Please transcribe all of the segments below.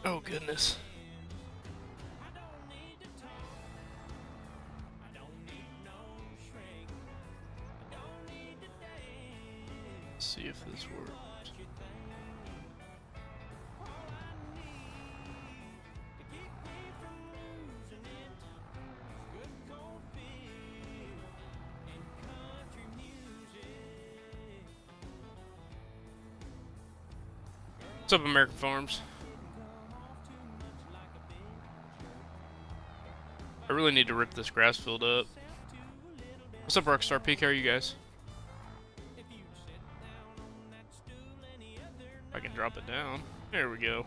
Oh goodness. Let's see if this works. What's up, American Farms? I really need to rip this grass field up. What's up, Rockstar Peak? How are you guys? I can drop it down. There we go.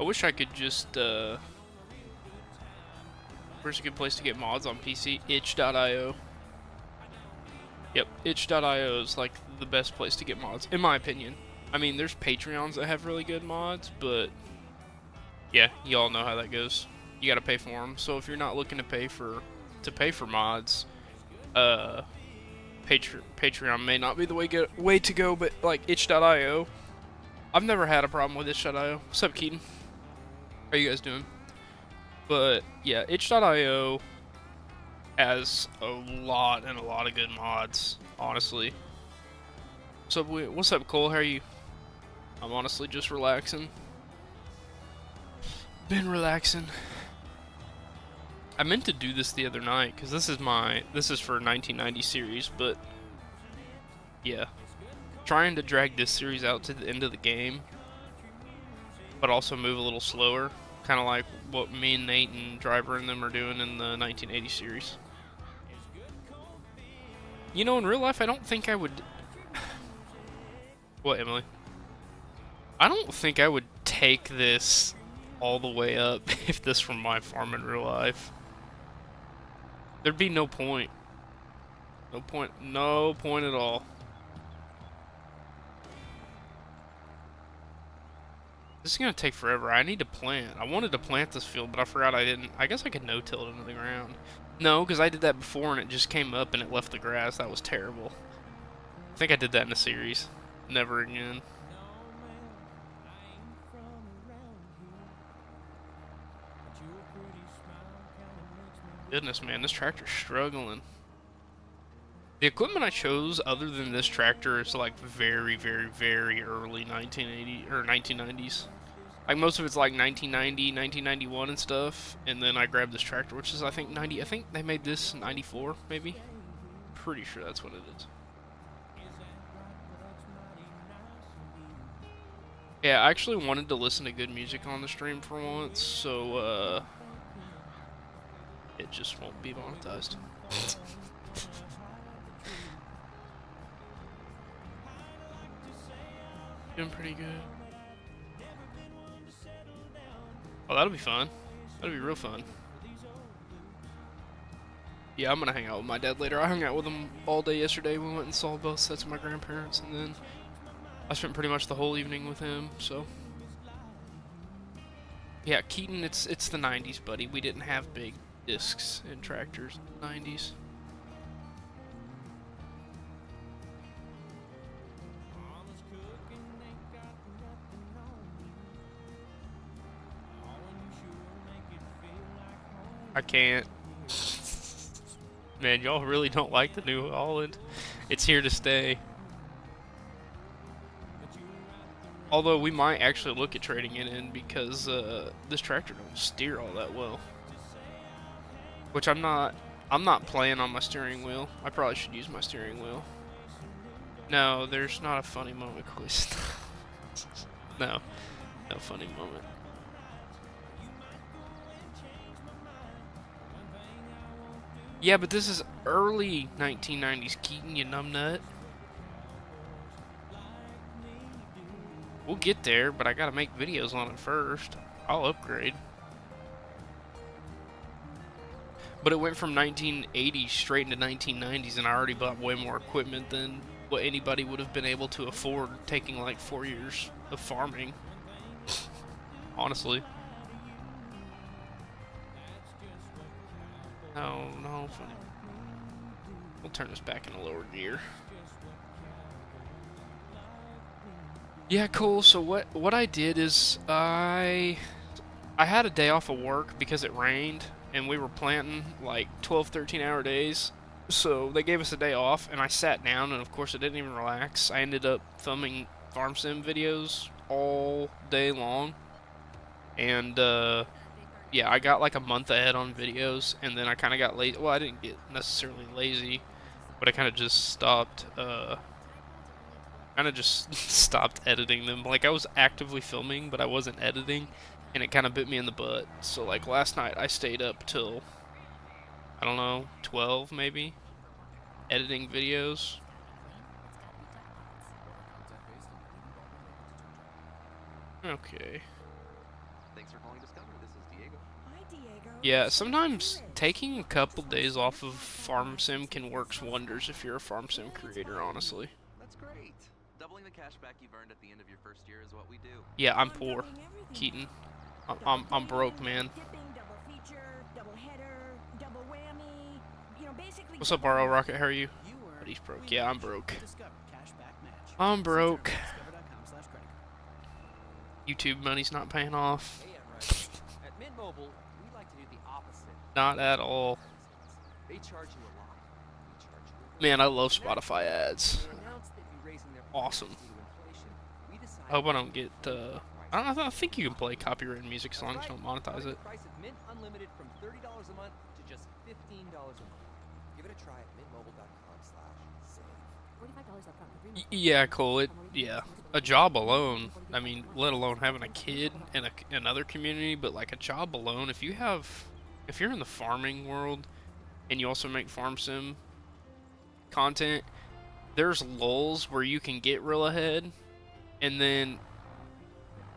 I wish I could just, where's a good place to get mods on PC? Itch.io. Yep, itch.io is like the best place to get mods, in my opinion. I mean, there's Patreons that have really good mods, but yeah, you all know how that goes. You gotta pay for them. So if you're not looking to pay for mods, Patreon may not be the way to go. But like itch.io, I've never had a problem with itch.io. What's up, Keaton? How you guys doing? But yeah, itch.io has a lot of good mods, honestly. What's up, Cole? How are you? I'm honestly just relaxing. Been relaxing. I meant to do this the other night because this is for 1990 series, but yeah, trying to drag this series out to the end of the game, but also move a little slower, kind of like what me and Nate and Driver and them are doing in the 1980 series. You know, in real life, I don't think I would. What, Emily? I don't think I would take this all the way up if this were my farm in real life. There'd be no point. No point at all. This is gonna take forever. I need to plant. I wanted to plant this field, but I forgot I didn't. I guess I could no-till it into the ground. No, because I did that before and it just came up and it left the grass. That was terrible. I think I did that in a series. Never again. Goodness, man, this tractor's struggling. The equipment I chose, other than this tractor, is like very, very, very early 1980 or 1990s. Like most of it's like 1990, 1991 and stuff. And then I grabbed this tractor, which is I think 90. I think they made this in 94, maybe. Pretty sure that's what it is. Yeah, I actually wanted to listen to good music on the stream for once, so it just won't be monetized. Doing pretty good. Oh, that'll be fun. That'll be real fun. Yeah, I'm gonna hang out with my dad later. I hung out with him all day yesterday. We went and saw both sets of my grandparents, and then I spent pretty much the whole evening with him, so. Yeah, Keaton, it's the 90s, buddy. We didn't have big discs in tractors in the 90s. I can't. Man, y'all really don't like the New Holland. It's here to stay. Although we might actually look at trading it in because this tractor don't steer all that well. Which I'm not playing on my steering wheel. I probably should use my steering wheel. No, there's not a funny moment, Chris. No funny moment. Yeah, but this is early 1990s, Keaton, you numbnut. We'll get there, but I gotta make videos on it first. I'll upgrade. But it went from 1980 straight into 1990s, and I already bought way more equipment than what anybody would have been able to afford taking like 4 years of farming. Honestly. No, funny. We'll turn this back in a lower gear. Yeah, cool. So what I did is I had a day off of work because it rained and we were planting like 12, 13-hour days. So they gave us a day off and I sat down and of course I didn't even relax. I ended up filming farm sim videos all day long. And yeah, I got like a month ahead on videos and then I kind of got lazy. Well, I didn't get necessarily lazy, but I kind of just stopped stopped editing them. Like I was actively filming, but I wasn't editing, and it kind of bit me in the butt. So like last night I stayed up till I don't know, 12 maybe, editing videos. Okay. Thanks for calling Discover. This is Diego. Hi, Diego. Yeah, sometimes taking a couple days off of farm sim can work wonders if you're a farm sim creator, honestly. That's great. Doubling the cash back you've earned at the end of your first year is what we do. Yeah, I'm poor, Keaton. I'm broke, man. Double feature, double header, double whammy. You know, basically. What's up, RL Rocket? How are you? But he's broke. Yeah, I'm broke. I'm broke. YouTube money's not paying off. Hey, right. At Mint Mobile, we like to do the opposite. Not at all. They charge you a lot. We charge you a Man, I love Spotify ads. They announced they'd be raising their Awesome. prices due to inflation. We decided I hope I don't get, I don't know, I think you can play copyrighted music as long as you don't monetize it. The price of Mint Unlimited from $30 a month to just $15 a month. Give it a try at mintmobile.com/save. $45 upfront. Yeah, cool. Yeah. A job alone, I mean, let alone having a kid in another community, but like a job alone, if you're in the farming world and you also make farm sim content, there's lulls where you can get real ahead, and then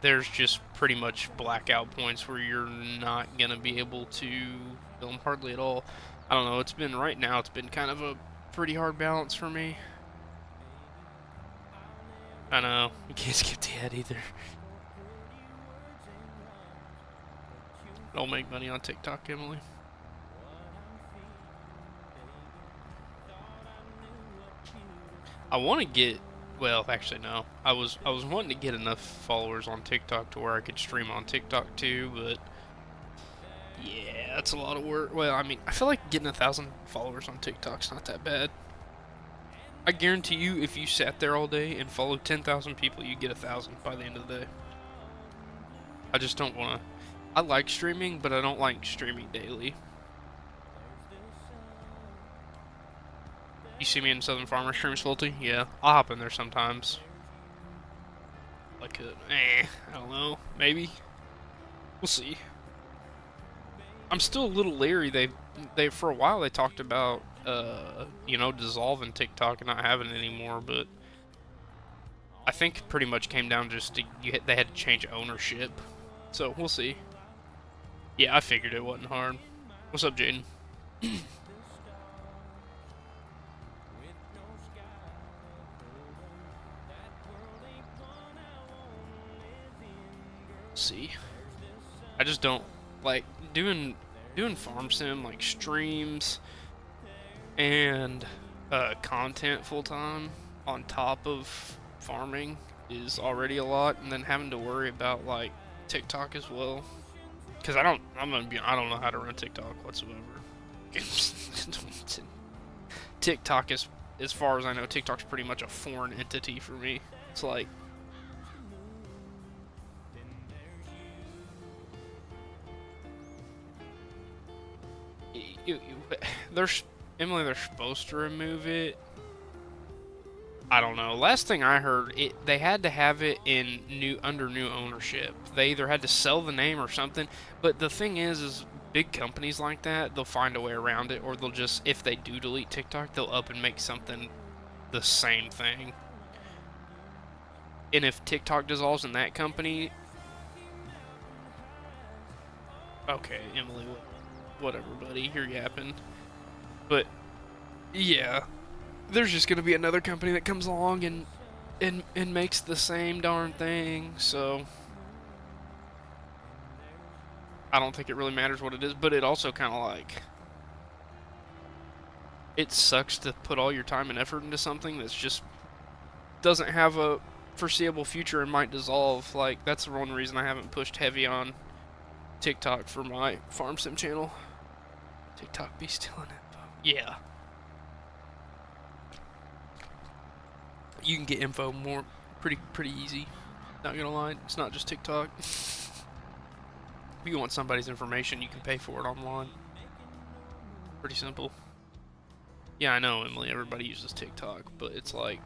there's just pretty much blackout points where you're not gonna be able to film hardly at all. I don't know, right now it's been kind of a pretty hard balance for me. I know, you can't skip the ad either. Don't make money on TikTok, Emily. I want to get, well, actually no. I was wanting to get enough followers on TikTok to where I could stream on TikTok too, but yeah, that's a lot of work. Well, I mean, I feel like getting 1,000 followers on TikTok's not that bad. I guarantee you, if you sat there all day and followed 10,000 people, you get 1,000 by the end of the day. I just don't want to. I like streaming, but I don't like streaming daily. You see me in Southern Farmer streams, Fulty? Yeah, I'll hop in there sometimes. Like, I don't know, maybe. We'll see. I'm still a little leery. They for a while they talked about you know, dissolving TikTok and not having it anymore, but I think it pretty much came down just to they had to change ownership. So we'll see. Yeah, I figured it wasn't hard. What's up, Jaden? See, I just don't like doing farm sim like streams and content full time on top of farming is already a lot, and then having to worry about like TikTok as well, because I don't know how to run TikTok whatsoever. TikTok is, as far as I know, TikTok's pretty much a foreign entity for me. It's like Emily, they're supposed to remove it. I don't know. Last thing I heard, they had to have it in under new ownership. They either had to sell the name or something. But the thing is big companies like that, they'll find a way around it, or they'll just, if they do delete TikTok, they'll up and make something the same thing. And if TikTok dissolves in that company, okay, Emily, whatever, buddy, you're yapping. But yeah, there's just gonna be another company that comes along and makes the same darn thing. So I don't think it really matters what it is, but it also kind of like, it sucks to put all your time and effort into something that's just doesn't have a foreseeable future it might dissolve. Like, that's the one reason I haven't pushed heavy on TikTok for my farm sim channel. TikTok be stealing info. Yeah. You can get info more pretty easy. Not gonna lie, it's not just TikTok. If you want somebody's information, you can pay for it online. Pretty simple. Yeah, I know, Emily, everybody uses TikTok, but it's like...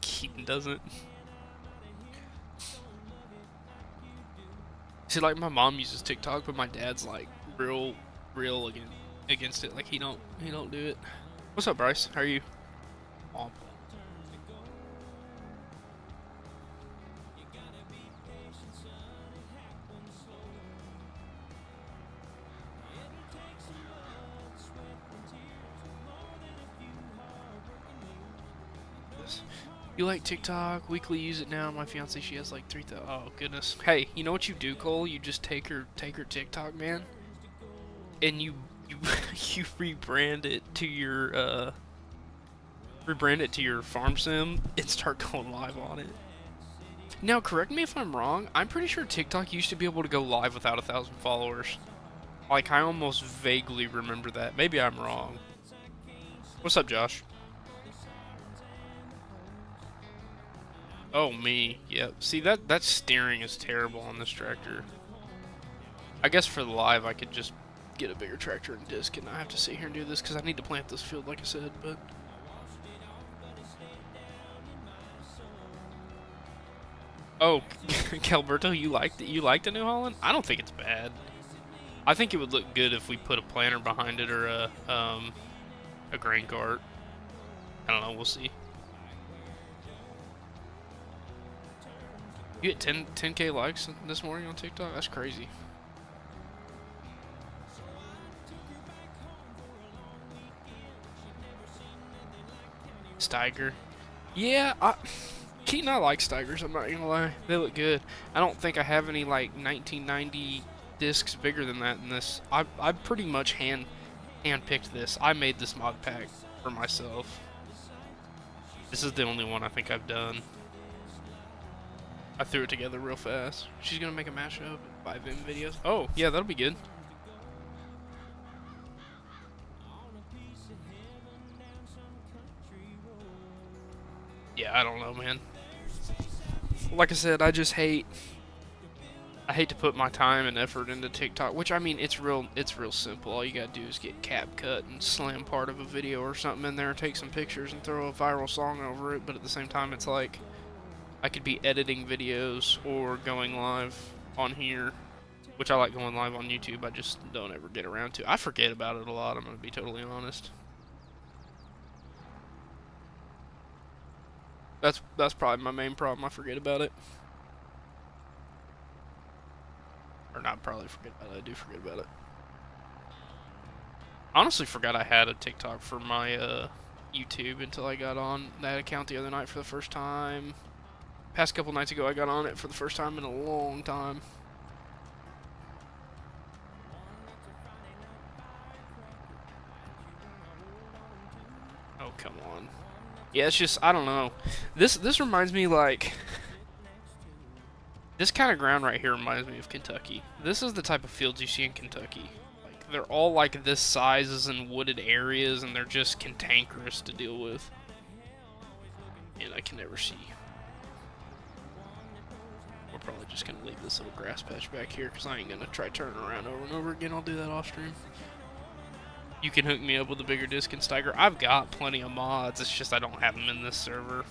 Keaton doesn't. See, like, my mom uses TikTok, but my dad's like real against it. Like, he don't do it. What's up, Bryce? How are you? Mom. You like TikTok? Weekly use it now. My fiance, she has like 3,000. Oh goodness. Hey, you know what you do, Cole? You just take her TikTok, man, and you you rebrand it to your farm sim and start going live on it. Now, correct me if I'm wrong. I'm pretty sure TikTok used to be able to go live without 1,000 followers. Like, I almost vaguely remember that. Maybe I'm wrong. What's up, Josh? Oh, me. Yep. See, that steering is terrible on this tractor. I guess for the live, I could just get a bigger tractor and disc and not have to sit here and do this because I need to plant this field, like I said, but... Oh, Calberto, you liked the New Holland? I don't think it's bad. I think it would look good if we put a planter behind it or a grain cart. I don't know, we'll see. You get 10K likes this morning on TikTok? That's crazy. Steiger. Yeah, Keaton, I like Steigers, I'm not gonna lie. They look good. I don't think I have any like 1990 discs bigger than that in this. I pretty much hand-picked this. I made this mod pack for myself. This is the only one I think I've done. I threw it together real fast. She's gonna make a mashup, 5M videos. Oh, yeah, that'll be good. Yeah, I don't know, man. Like I said, I just hate to put my time and effort into TikTok, which I mean, it's real simple. All you gotta do is get CapCut and slam part of a video or something in there, take some pictures and throw a viral song over it, but at the same time, it's like I could be editing videos or going live on here, which I like going live on YouTube. I just don't ever get around to. I forget about it a lot, I'm gonna be totally honest. That's probably my main problem. I forget about it. Or not probably forget about it, I do forget about it. I honestly forgot I had a TikTok for my YouTube until I got on that account the other night for the first time. Past couple nights ago I got on it for the first time in a long time. Oh, come on. Yeah, it's just, I don't know. This reminds me, like, this kind of ground right here reminds me of Kentucky. This is the type of fields you see in Kentucky. Like, they're all like this sizes in wooded areas, and they're just cantankerous to deal with. And I can never see. We're probably just gonna leave this little grass patch back here, because I ain't gonna try turning around over and over again. I'll do that off stream. You can hook me up with a bigger disc and Steiger. I've got plenty of mods, it's just I don't have them in this server.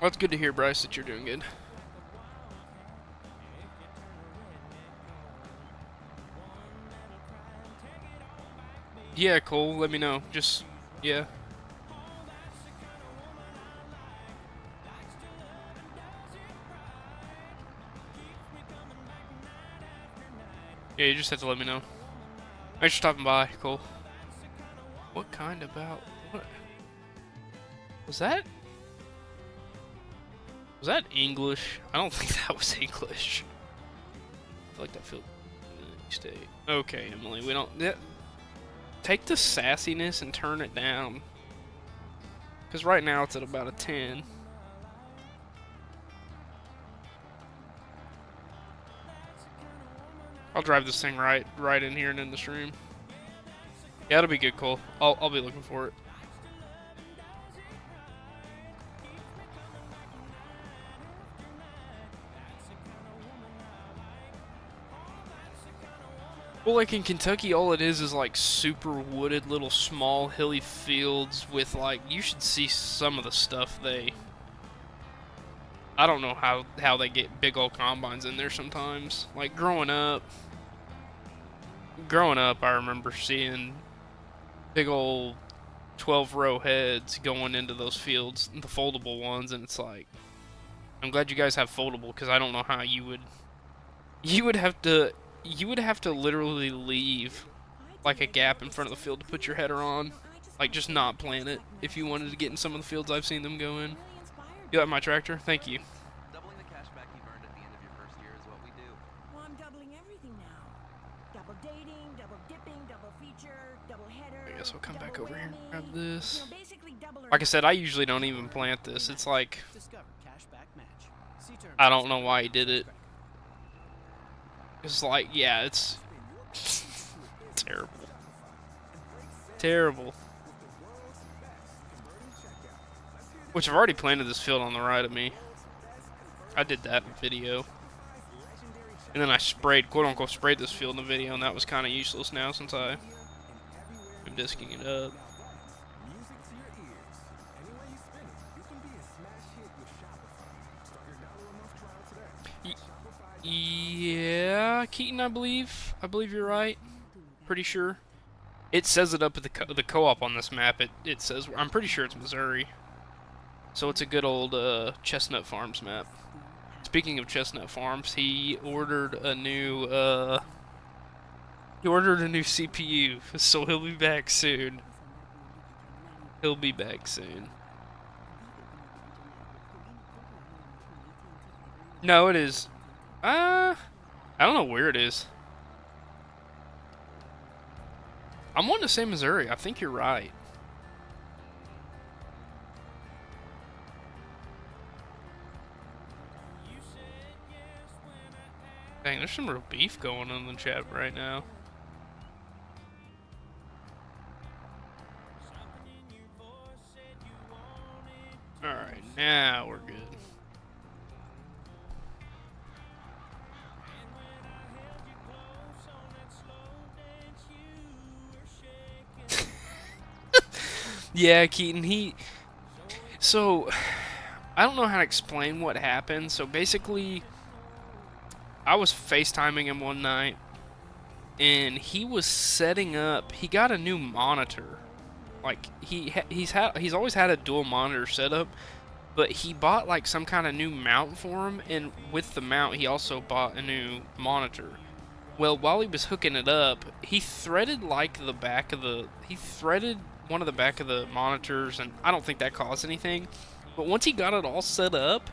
Well, it's good to hear, Bryce, that you're doing good. Yeah, Cole, let me know. Just, yeah. Yeah, you just have to let me know. Thanks for stopping by, Cole. What kind about... What? Was that... Was that English? I don't think that was English. I feel like that field. State. Okay, Emily, we don't. Take the sassiness and turn it down. Because right now it's at about a 10. I'll drive this thing right in here and in the stream. Yeah, it'll be good, Cole. I'll be looking for it. Well, like in Kentucky, all it is like super wooded, little small hilly fields with like, you should see some of the stuff I don't know how they get big old combines in there sometimes. Like growing up, I remember seeing big old 12-row heads going into those fields, the foldable ones, and it's like, I'm glad you guys have foldable, because I don't know how you would have to literally leave like a gap in front of the field to put your header on, like just not plan it if you wanted to get in some of the fields I've seen them go in. You like my tractor? Thank you. Doubling the cash back you've earned at the end of your first year is what we do. Well, I'm doubling everything now. Double dating, double dipping, double feature, double header. I guess I'll come back double over here and whammy. grab this. You know, basically double or Like I said, I usually don't even plant this. It's like, Discover cashback match. See terms I and don't know why he did it. It's like, yeah, it's terrible. Terrible. Which I've already planted this field on the right of me. I did that in video. And then I sprayed, quote unquote, sprayed this field in the video, and that was kind of useless now since I'm disking it up. Yeah, Keaton, I believe you're right. Pretty sure. It says it up at the co-op on this map. It says, I'm pretty sure it's Missouri. So it's a good old Chestnut Farms map. Speaking of Chestnut Farms, he ordered a new CPU, so he'll be back soon. He'll be back soon. No, it is. I don't know where it is. I'm wanting to say Missouri. I think you're right. Dang, there's some real beef going on in the chat right now. Alright, now we're good. Yeah, Keaton, so, I don't know how to explain what happened. So basically, I was FaceTiming him one night, and he was setting up, he got a new monitor. Like, he's always had a dual monitor setup, but he bought like some kind of new mount for him, and with the mount, he also bought a new monitor. Well, while he was hooking it up, he threaded like he threaded one of the back of the monitors, and I don't think that caused anything. But once he got it all set up,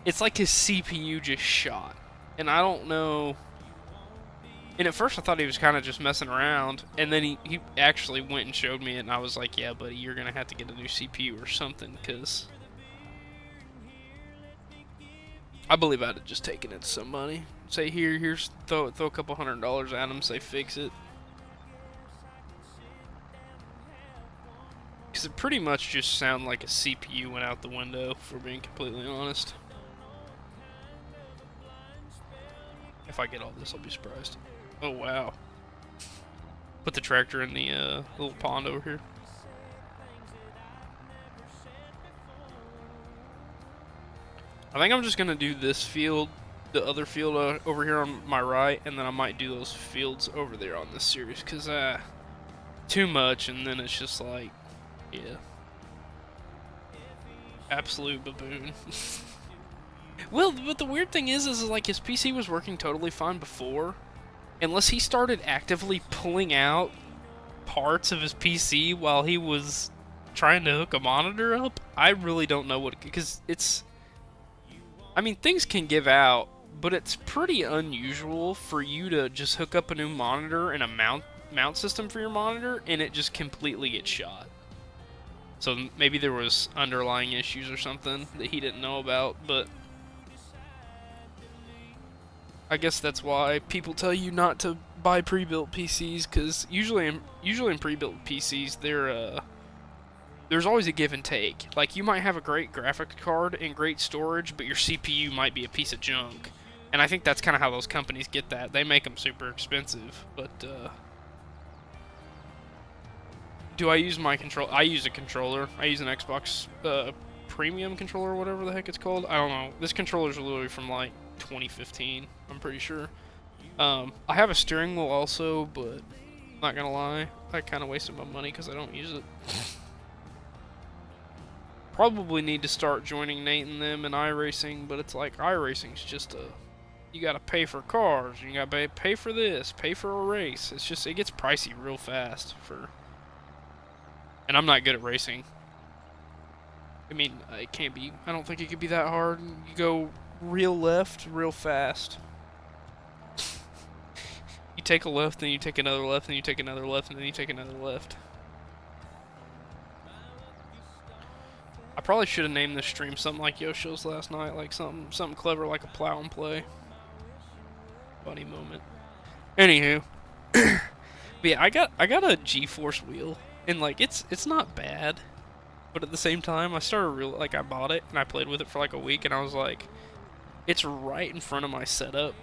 it's like his CPU just shot. And I don't know. And at first I thought he was kind of just messing around, and then he actually went and showed me it, and I was like, yeah, buddy, you're going to have to get a new CPU or something, because I believe I'd have just taken it to somebody. Say, here's, throw a couple $100 at him, say, fix it. Because it pretty much just sounded like a CPU went out the window, if we're being completely honest. If I get all this, I'll be surprised. Oh, wow. Put the tractor in the little pond over here. I think I'm just going to do this field, the other field over here on my right, and then I might do those fields over there on this series, because too much, and then it's just like, yeah. Absolute baboon. Well, but the weird thing is like his PC was working totally fine before, unless he started actively pulling out parts of his PC while he was trying to hook a monitor up. I really don't know what, because I mean, things can give out, but it's pretty unusual for you to just hook up a new monitor and a mount system for your monitor, and it just completely gets shot. So maybe there was underlying issues or something that he didn't know about, but I guess that's why people tell you not to buy pre-built PCs, because usually in pre-built PCs, there's always a give and take. Like, you might have a great graphics card and great storage, but your CPU might be a piece of junk. And I think that's kind of how those companies get that. They make them super expensive, but do I use my control? I use a controller. I use an Xbox Premium controller, or whatever the heck it's called. I don't know. This controller's literally from like 2015. I'm pretty sure. I have a steering wheel also, but not gonna lie, I kind of wasted my money because I don't use it. Probably need to start joining Nate and them in iRacing, but it's like iRacing's just you gotta pay for cars, you gotta pay for this, pay for a race. It's just, it gets pricey real fast and I'm not good at racing. I mean, it can't be, I don't think it could be that hard. You go real left, real fast. You take a left, then you take another left, then you take another left, and then you take another left. I probably should have named this stream something like Yosho's last night, like something clever, like a plow and play. Funny moment. Anywho, but yeah, I got a G-Force wheel, and like it's not bad, but at the same time, I bought it and I played with it for like a week, and I was like, it's right in front of my setup,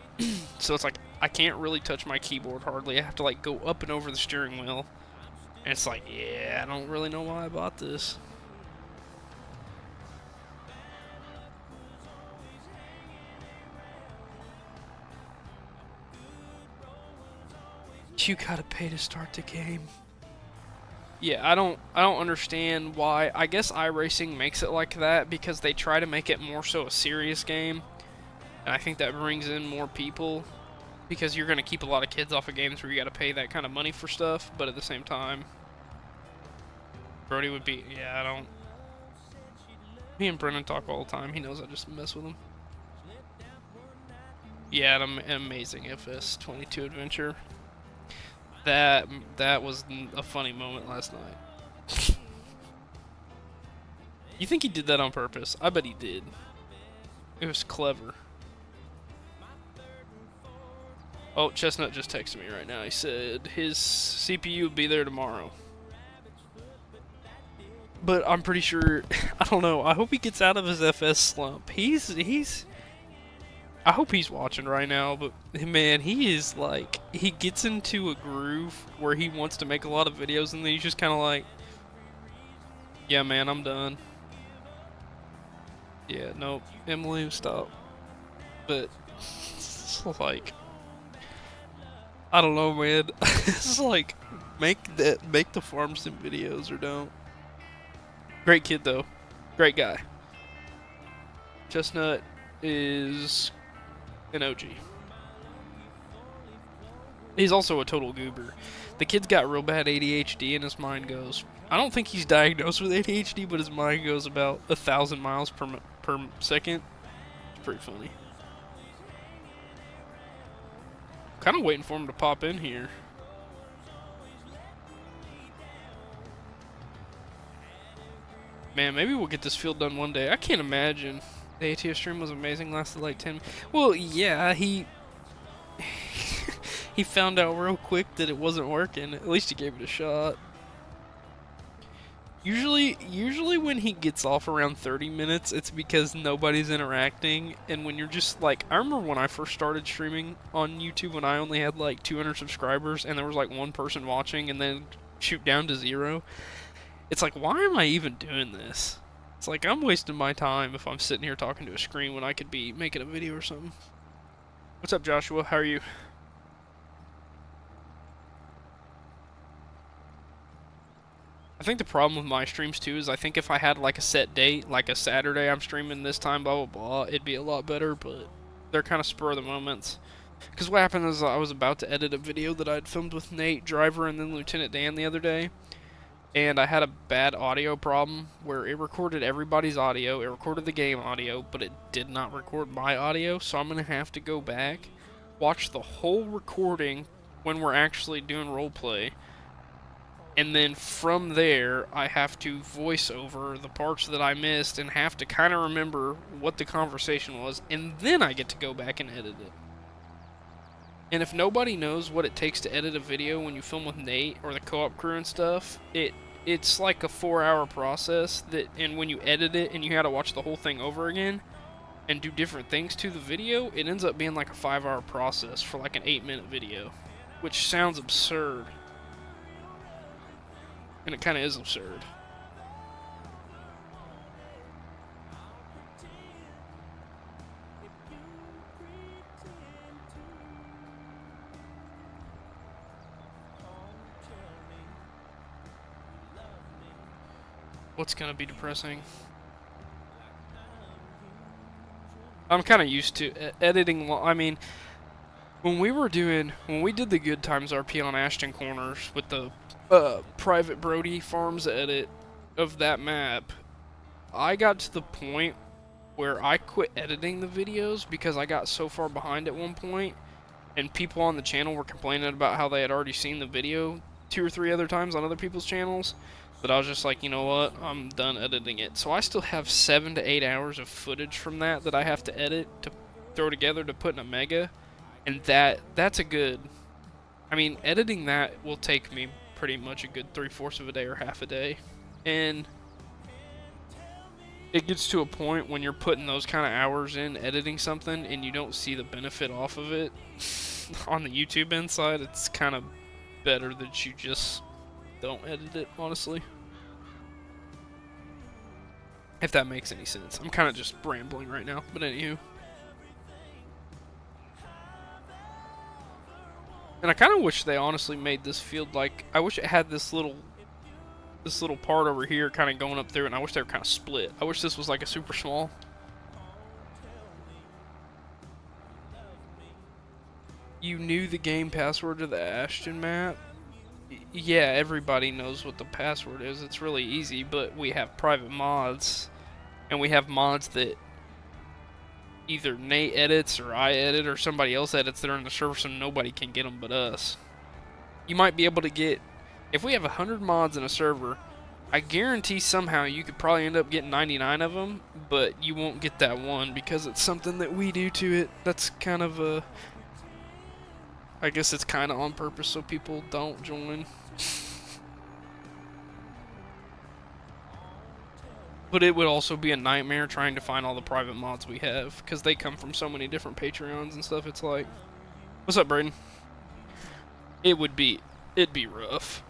so it's like I can't really touch my keyboard hardly. I have to like go up and over the steering wheel, and it's like, yeah, I don't really know why I bought this. You gotta pay to start the game. Yeah, I don't understand why. I guess iRacing makes it like that because they try to make it more so a serious game, and I think that brings in more people, because you're gonna keep a lot of kids off of games where you gotta pay that kind of money for stuff. But at the same time, Brody would be, yeah, I don't. Me and Brennan talk all the time. He knows I just mess with him. Yeah, an amazing FS22 adventure. That was a funny moment last night. You think he did that on purpose? I bet he did. It was clever. Oh, Chestnut just texted me right now. He said his CPU will be there tomorrow. But I'm pretty sure, I don't know, I hope he gets out of his FS slump. I hope he's watching right now, but man, he is like, he gets into a groove where he wants to make a lot of videos, and then he's just kind of like, yeah, man, I'm done. Yeah, nope, Emily, stop. But it's like, I don't know, man. It's like, make the farm sim videos or don't. Great kid though, great guy. Chestnut is an OG. He's also a total goober. The kid's got real bad ADHD, and his mind goes, I don't think he's diagnosed with ADHD, but his mind goes about 1,000 miles per second. It's pretty funny. Kind of waiting for him to pop in here. Man, maybe we'll get this field done one day. I can't imagine. The ATS stream was amazing, lasted like 10. Well, yeah, he found out real quick that it wasn't working. At least he gave it a shot. Usually when he gets off around 30 minutes, it's because nobody's interacting. And when you're just like, I remember when I first started streaming on YouTube when I only had like 200 subscribers and there was like one person watching and then shoot down to 0. It's like, why am I even doing this? It's like, I'm wasting my time if I'm sitting here talking to a screen when I could be making a video or something. What's up, Joshua? How are you? I think the problem with my streams, too, is I think if I had, like, a set date, like a Saturday, I'm streaming this time, blah, blah, blah, it'd be a lot better, but they're kind of spur of the moments. Because what happened is I was about to edit a video that I'd filmed with Nate, Driver, and then Lieutenant Dan the other day. and I had a bad audio problem where it recorded everybody's audio, it recorded the game audio, but it did not record my audio, so I'm going to have to go back, watch the whole recording when we're actually doing roleplay, and then from there, I have to voice over the parts that I missed and have to kind of remember what the conversation was, and then I get to go back and edit it. And if nobody knows what it takes to edit a video when you film with Nate or the co-op crew and stuff, it's like a 4-hour process that, and when you edit it and you had to watch the whole thing over again and do different things to the video, it ends up being like a 5-hour process for like an 8-minute video, which sounds absurd. And it kind of is absurd. What's gonna be depressing? I'm kind of used to editing. I mean, when we did the Good Times RP on Ashton Corners with the Private Brody Farms edit of that map, I got to the point where I quit editing the videos because I got so far behind at one point, and people on the channel were complaining about how they had already seen the video 2 or 3 other times on other people's channels, that I was just like, you know what, I'm done editing it. So I still have 7 to 8 hours of footage from that I have to edit to throw together to put in a mega, and that's a good, I mean, editing that will take me pretty much a good 3/4 of a day or half a day, and it gets to a point when you're putting those kind of hours in editing something and you don't see the benefit off of it on the YouTube inside. It's kind of better that you just don't edit it, honestly, if that makes any sense. I'm kind of just rambling right now, but anywho. And I kind of wish they honestly made this field like, I wish it had this little part over here kind of going up through, and I wish they were kind of split. I wish this was like a super small. You knew the game password to the Ashton map? Yeah, everybody knows what the password is. It's really easy, but we have private mods, and we have mods that either Nate edits or I edit or somebody else edits that are in the server, so nobody can get them but us. You might be able to get, if we have 100 mods in a server, I guarantee somehow you could probably end up getting 99 of them, but you won't get that one because it's something that we do to it. That's kind of a, I guess it's kind of on purpose so people don't join. But it would also be a nightmare trying to find all the private mods we have, because they come from so many different Patreons and stuff. It's like, what's up, Braden? It'd be rough.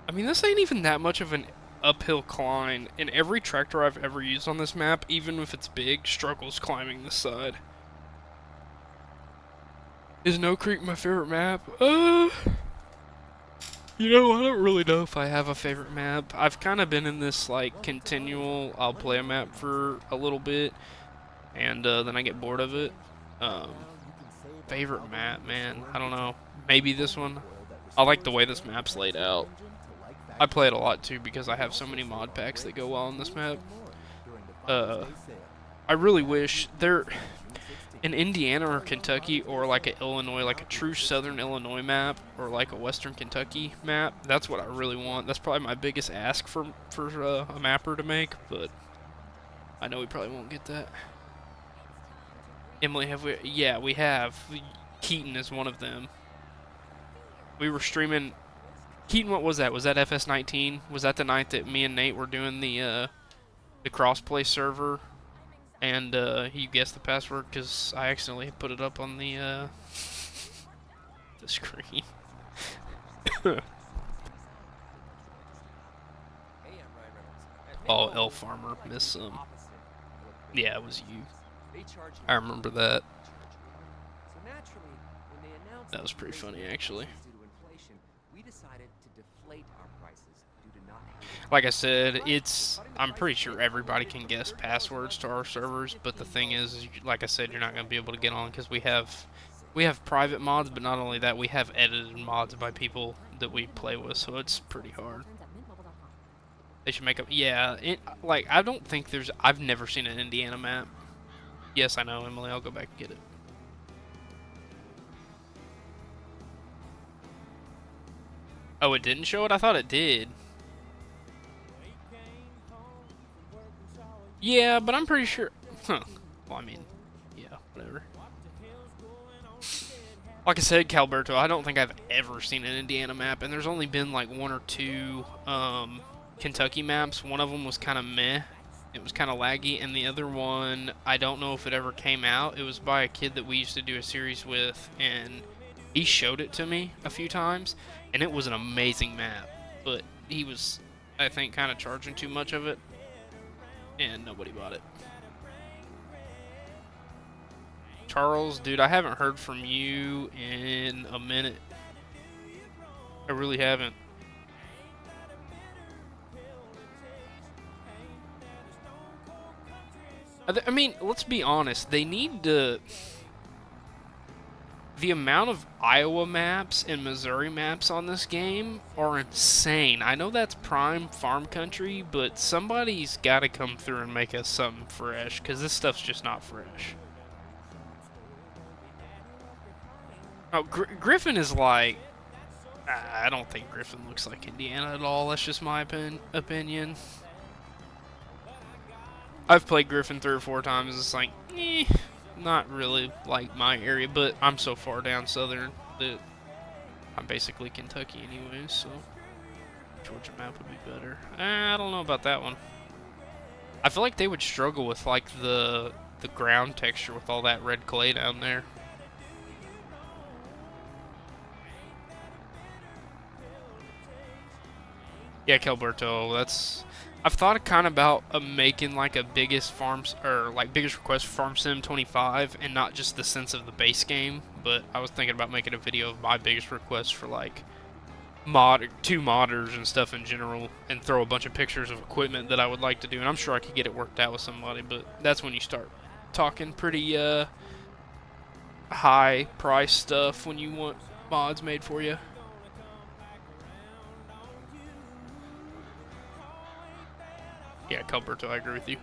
I mean, this ain't even that much of an uphill climb, and every tractor I've ever used on this map, even if it's big, struggles climbing this side. Is No Creek my favorite map? You know, I don't really know if I have a favorite map. I've kind of been in this, like, continual, I'll play a map for a little bit, and then I get bored of it. Favorite map, man, I don't know. Maybe this one. I like the way this map's laid out. I play it a lot, too, because I have so many mod packs that go well on this map. I really wish there... in Indiana or Kentucky, or like a Illinois, like a true southern Illinois map, or like a western Kentucky map, that's what I really want. That's probably my biggest ask for a mapper to make, but I know we probably won't get that. Emily, have we? Yeah, we have. Keaton is one of them. We were streaming. Keaton, what was that? Was that FS19? Was that the night that me and Nate were doing the crossplay server? And he guessed the password because I accidentally put it up on the screen. Oh, L Farmer missed some. Yeah, it was you. I remember that. That was pretty funny, actually. Like I said, I'm pretty sure everybody can guess passwords to our servers, but the thing is, like I said, you're not going to be able to get on because we have We have private mods, but not only that, we have edited mods by people that we play with, so it's pretty hard. Turns at mintmobile.com. They should make up. Yeah, like I don't think there's. I've never seen an Indiana map. Yes, I know, Emily. I'll go back and get it. Oh, it didn't show it? I thought it did. Yeah, but I'm pretty sure. Huh. Well, I mean, yeah, whatever. Like I said, Calberto, I don't think I've ever seen an Indiana map, and there's only been like one or two Kentucky maps. One of them was kind of meh. It was kind of laggy, and the other one, I don't know if it ever came out. It was by a kid that we used to do a series with, and he showed it to me a few times, and it was an amazing map. But he was, I think, kind of charging too much of it, and nobody bought it. Charles, dude, I haven't heard from you in a minute. I really haven't. I mean, let's be honest. They need to... The amount of Iowa maps and Missouri maps on this game are insane. I know that's prime farm country, but somebody's got to come through and make us something fresh, because this stuff's just not fresh. Oh, Griffin is like... I don't think Griffin looks like Indiana at all. That's just my opinion. I've played Griffin 3 or 4 times. It's like, not really like my area, but I'm so far down southern that I'm basically Kentucky anyway, so Georgia map would be better. I don't know about that one. I feel like they would struggle with like the ground texture with all that red clay down there. Yeah, Calberto, that's... I've thought kind of about making like a biggest farms or like biggest request for Farm Sim 25 and not just the sense of the base game, but I was thinking about making a video of my biggest request for like two modders and stuff in general, and throw a bunch of pictures of equipment that I would like to do, and I'm sure I could get it worked out with somebody, but that's when you start talking pretty high price stuff when you want mods made for you. Yeah, Calberto, I agree with you.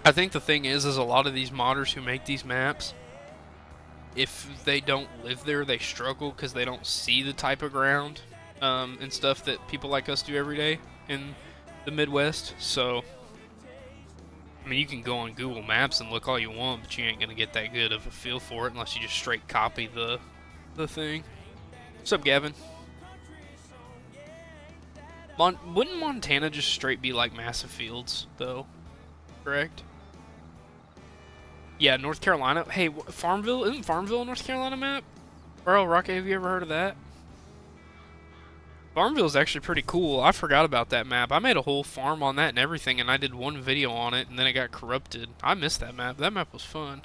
I think the thing is a lot of these modders who make these maps, if they don't live there, they struggle because they don't see the type of ground and stuff that people like us do every day in the Midwest. So, I mean, you can go on Google Maps and look all you want, but you ain't gonna get that good of a feel for it unless you just straight copy the thing. What's up, Gavin? Wouldn't Montana just straight be like massive fields, though? Correct? Yeah, North Carolina. Hey, Farmville? Isn't Farmville a North Carolina map? Bro, Rocket, have you ever heard of that? Farmville's actually pretty cool. I forgot about that map. I made a whole farm on that and everything, and I did one video on it, and then it got corrupted. I missed that map. That map was fun.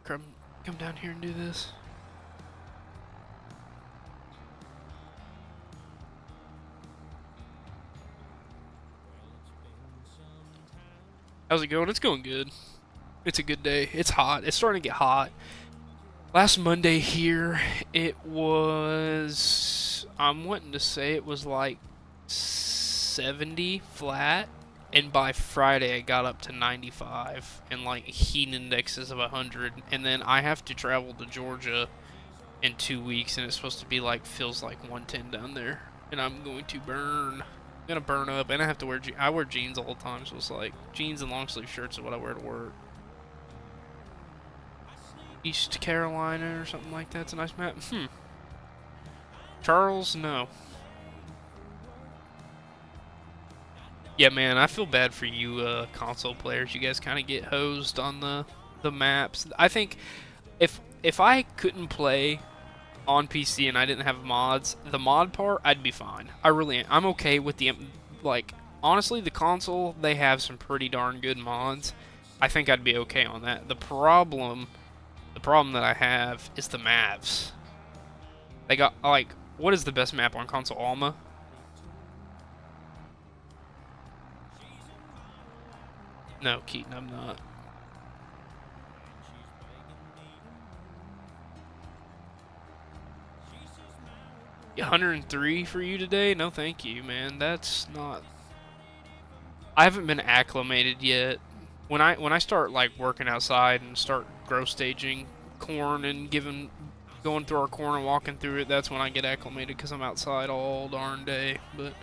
Come down here and do this. How's it going? It's going good. It's a good day. It's hot. It's starting to get hot. Last Monday here, it was... I'm wanting to say it was like 70 flat. And by Friday, it got up to 95. And like heat indexes of 100. And then I have to travel to Georgia in 2 weeks. And it's supposed to be like, feels like 110 down there. And I'm going to burn... gonna burn up, and I have to wear I wear jeans all the time, so it's like jeans and long sleeve shirts is what I wear to work. East Carolina or something like that's a nice map. Charles, no. Yeah, man, I feel bad for you console players. You guys kind of get hosed on the maps. I think if I couldn't play on PC and I didn't have mods, the mod part, I'd be fine. I really am. I'm okay with the, like, honestly, the console, they have some pretty darn good mods. I think I'd be okay on that. The problem that I have is the maps. They got, like, what is the best map on console? Alma? No, Keaton, I'm not. Yeah, 103 for you today? No, thank you, man. That's not. I haven't been acclimated yet. When I start like working outside and start grow staging corn and going through our corn and walking through it, that's when I get acclimated because I'm outside all darn day. But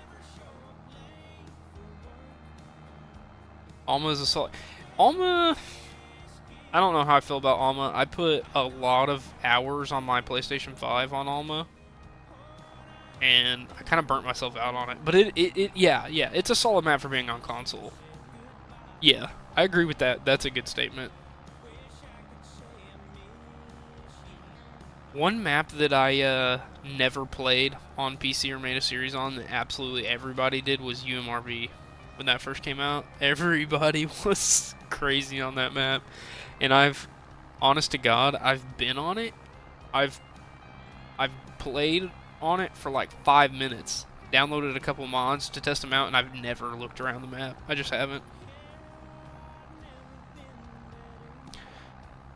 Alma is a solid. Alma. I don't know how I feel about Alma. I put a lot of hours on my PlayStation 5 on Alma, and I kind of burnt myself out on it. But yeah, it's a solid map for being on console. Yeah, I agree with that. That's a good statement. One map that I never played on PC or made a series on that absolutely everybody did was UMRV. When that first came out, everybody was crazy on that map. And honest to God, I've been on it. I've played on it for like 5 minutes. Downloaded a couple mods to test them out, and I've never looked around the map. I just haven't.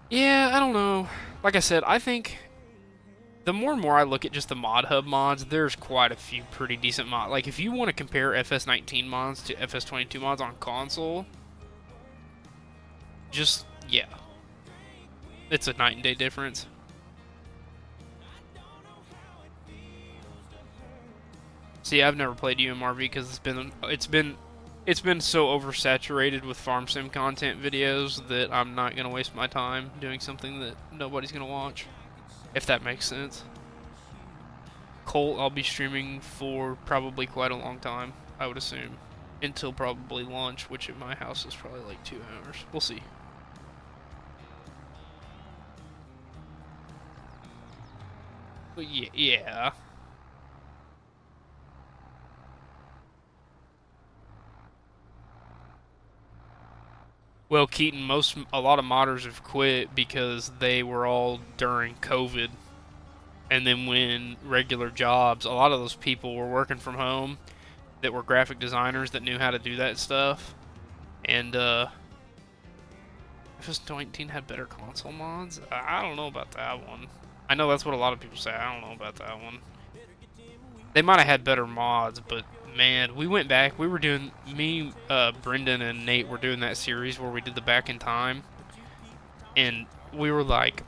Yeah, I don't know. Like I said, I think the more and more I look at just the mod hub mods, there's quite a few pretty decent mods. Like, if you want to compare FS19 mods to FS22 mods on console, just, yeah. It's a night and day difference. See, I've never played UMRV because it's been so oversaturated with farm sim content videos that I'm not gonna waste my time doing something that nobody's gonna watch. If that makes sense. Colt, I'll be streaming for probably quite a long time, I would assume. Until probably lunch, which at my house is probably like 2 hours. We'll see. But yeah. Well, Keaton, a lot of modders have quit because they were all during COVID. And then when regular jobs, a lot of those people were working from home that were graphic designers that knew how to do that stuff. And FS19 had better console mods? I don't know about that one. I know that's what a lot of people say. I don't know about that one. They might have had better mods, but man, we went back. We were doing, Brendan and Nate were doing that series where we did the back in time. And we were like,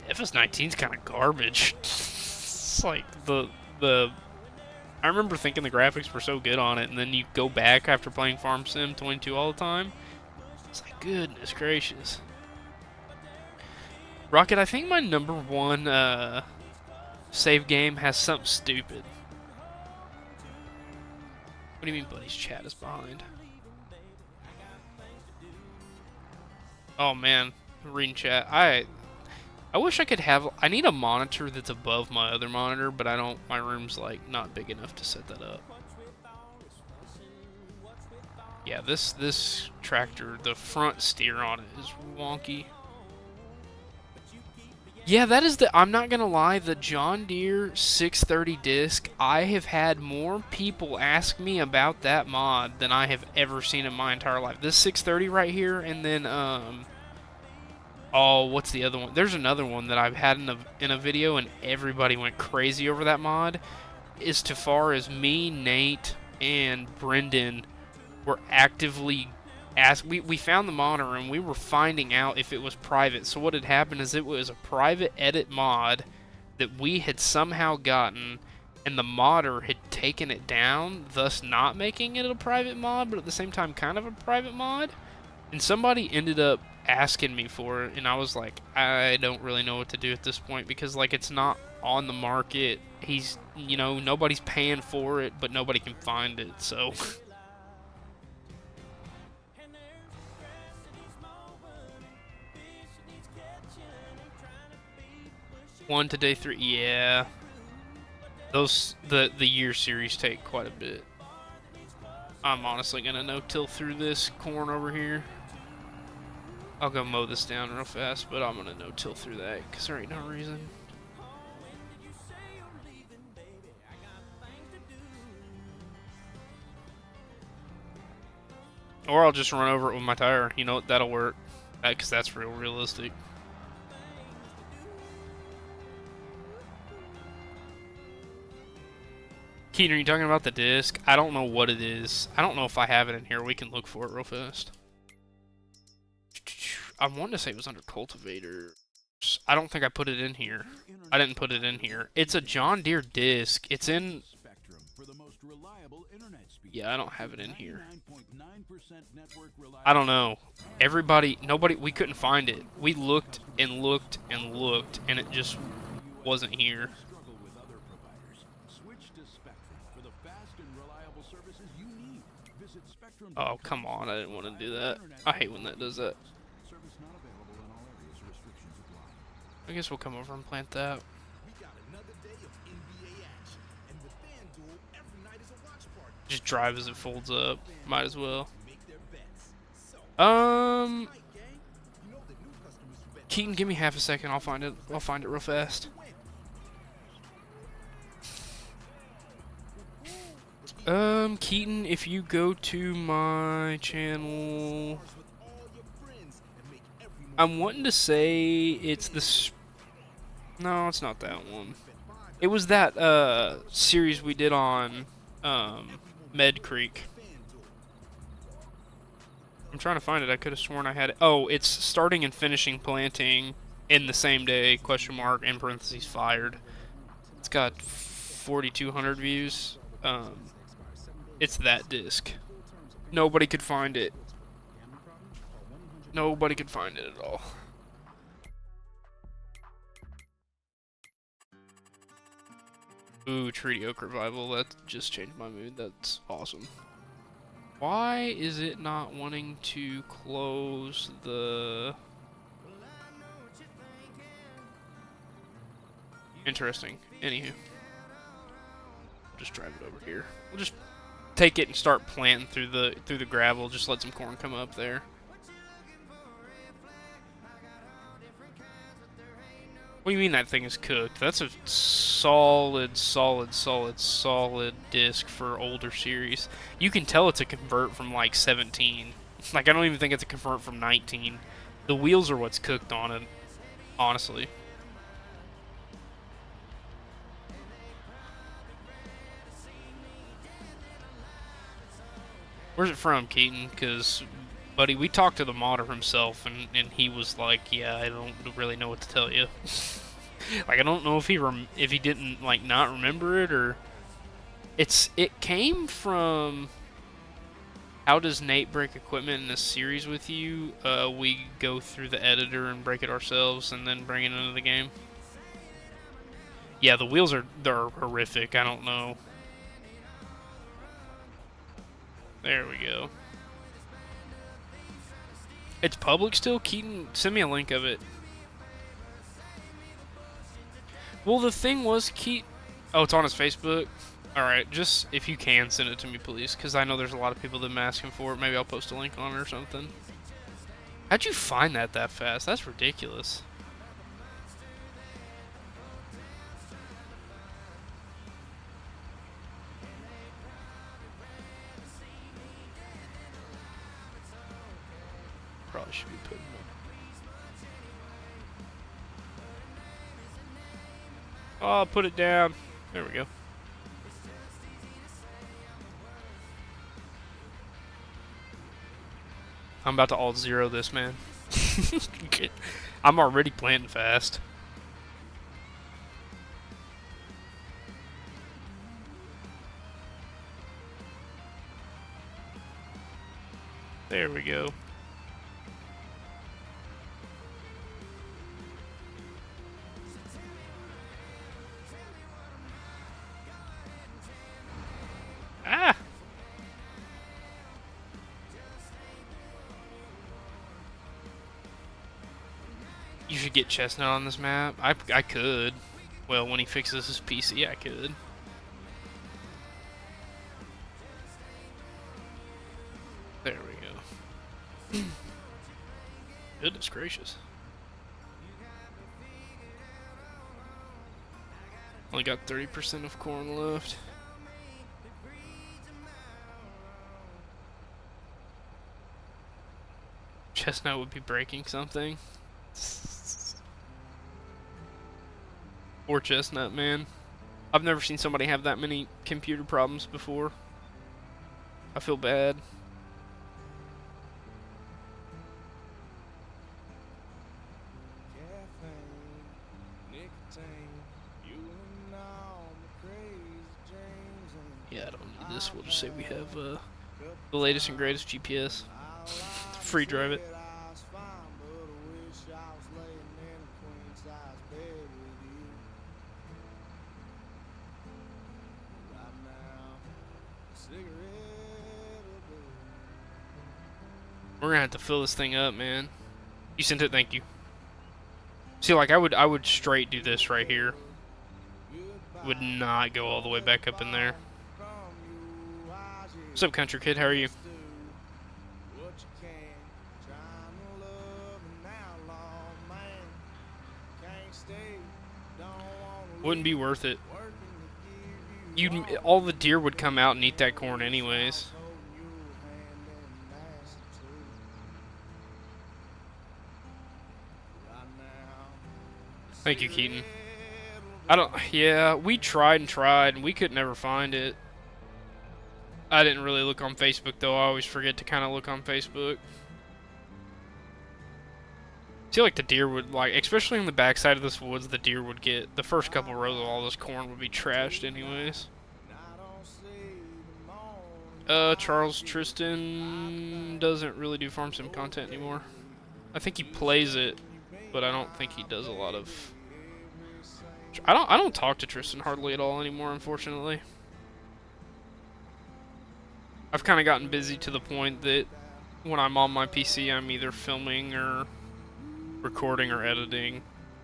FS19's kind of garbage. It's like I remember thinking the graphics were so good on it, and then you go back after playing Farm Sim 22 all the time. It's like, goodness gracious. Rocket, I think my #1 save game has something stupid. What do you mean buddy's chat is behind? Oh man, reading chat. I wish I could have. I need a monitor that's above my other monitor, but I don't. My room's like not big enough to set that up. Yeah, this tractor, the front steer on it is wonky. Yeah, that is I'm not gonna lie, the John Deere 630 disc, I have had more people ask me about that mod than I have ever seen in my entire life. This 630 right here, and then, oh, what's the other one? There's another one that I've had in a video, and everybody went crazy over that mod. As to far as me, Nate, and Brendan were actively we found the monitor and we were finding out if it was private. So what had happened is it was a private edit mod that we had somehow gotten, and the modder had taken it down, thus not making it a private mod, but at the same time kind of a private mod. And somebody ended up asking me for it, and I was like, I don't really know what to do at this point, because like it's not on the market. He's, nobody's paying for it, but nobody can find it, so one to day 3, yeah. Those the year series take quite a bit. I'm honestly gonna no-till through this corn over here. I'll go mow this down real fast, but I'm gonna no-till through that because there ain't no reason. Or I'll just run over it with my tire. You know what? That'll work. Because that's real realistic. Keaton, are you talking about the disc? I don't know what it is. I don't know if I have it in here. We can look for it real fast. I wanted to say it was under cultivator. I don't think I put it in here. I didn't put it in here. It's a John Deere disc. It's in... Yeah, I don't have it in here. I don't know. Nobody, we couldn't find it. We looked and looked and looked, and it just wasn't here. Oh, come on. I didn't want to do that. I hate when that does that. I guess we'll come over and plant that. Just drive as it folds up. Might as well. Keaton, give me half a second. I'll find it. I'll find it real fast. Keaton, if you go to my channel, I'm wanting to say it's this. No, it's not that one. It was that series we did on Med Creek. I'm trying to find it. I could have sworn I had it. Oh, it's starting and finishing planting in the same day, question mark, in parentheses, fired. It's got 4,200 views. It's that disc. Nobody could find it. Nobody could find it at all. Ooh, Treaty Oak Revival. That just changed my mood. That's awesome. Why is it not wanting to close the... Interesting. Anywho. Just drive it over here. We'll just take it and start planting through the gravel. Just let some corn come up there. What do you mean that thing is cooked? That's a solid disc for older series. You can tell it's a convert from like 17. Like, I don't even think it's a convert from 19. The wheels are what's cooked on it, honestly. Where's it from, Keaton? Because, buddy, we talked to the modder himself, and he was like, yeah, I don't really know what to tell you. Like, I don't know if he didn't, like, not remember it, or... It came from... How does Nate break equipment in this series with you? We go through the editor and break it ourselves, and then bring it into the game. Yeah, the wheels they're horrific. I don't know. There we go. It's public still? Keaton, send me a link of it. Well, the thing was, oh, it's on his Facebook? Alright, just, if you can, send it to me, please. Because I know there's a lot of people that been asking for it. Maybe I'll post a link on it or something. How'd you find that fast? That's ridiculous. Probably should be putting it. Oh, put it down. There we go. I'm about to alt zero this, man. I'm already planting fast. There we go. Ah! You should get Chestnut on this map. I could. Well, when he fixes his PC, I could. There we go. Goodness gracious. Only got 30% of corn left. Chestnut would be breaking something. Poor Chestnut, man. I've never seen somebody have that many computer problems before. I feel bad. Yeah, I don't need this. We'll just say we have the latest and greatest GPS. Free drive it. We're gonna have to fill this thing up, man. You sent it, thank you. See, like I would straight do this right here. Would not go all the way back up in there. What's up, country kid? How are you? Wouldn't be worth it. All the deer would come out and eat that corn anyways. Thank you, Keaton. Yeah, we tried and tried, and we could never find it. I didn't really look on Facebook, though. I always forget to kind of look on Facebook. I feel like the deer would, like, especially on the backside of this woods, the deer would get, the first couple rows of all this corn would be trashed anyways. Charles Tristan doesn't really do farm sim content anymore. I think he plays it, but I don't think he does a lot of... I don't talk to Tristan hardly at all anymore, unfortunately. I've kind of gotten busy to the point that when I'm on my PC, I'm either filming or recording or editing.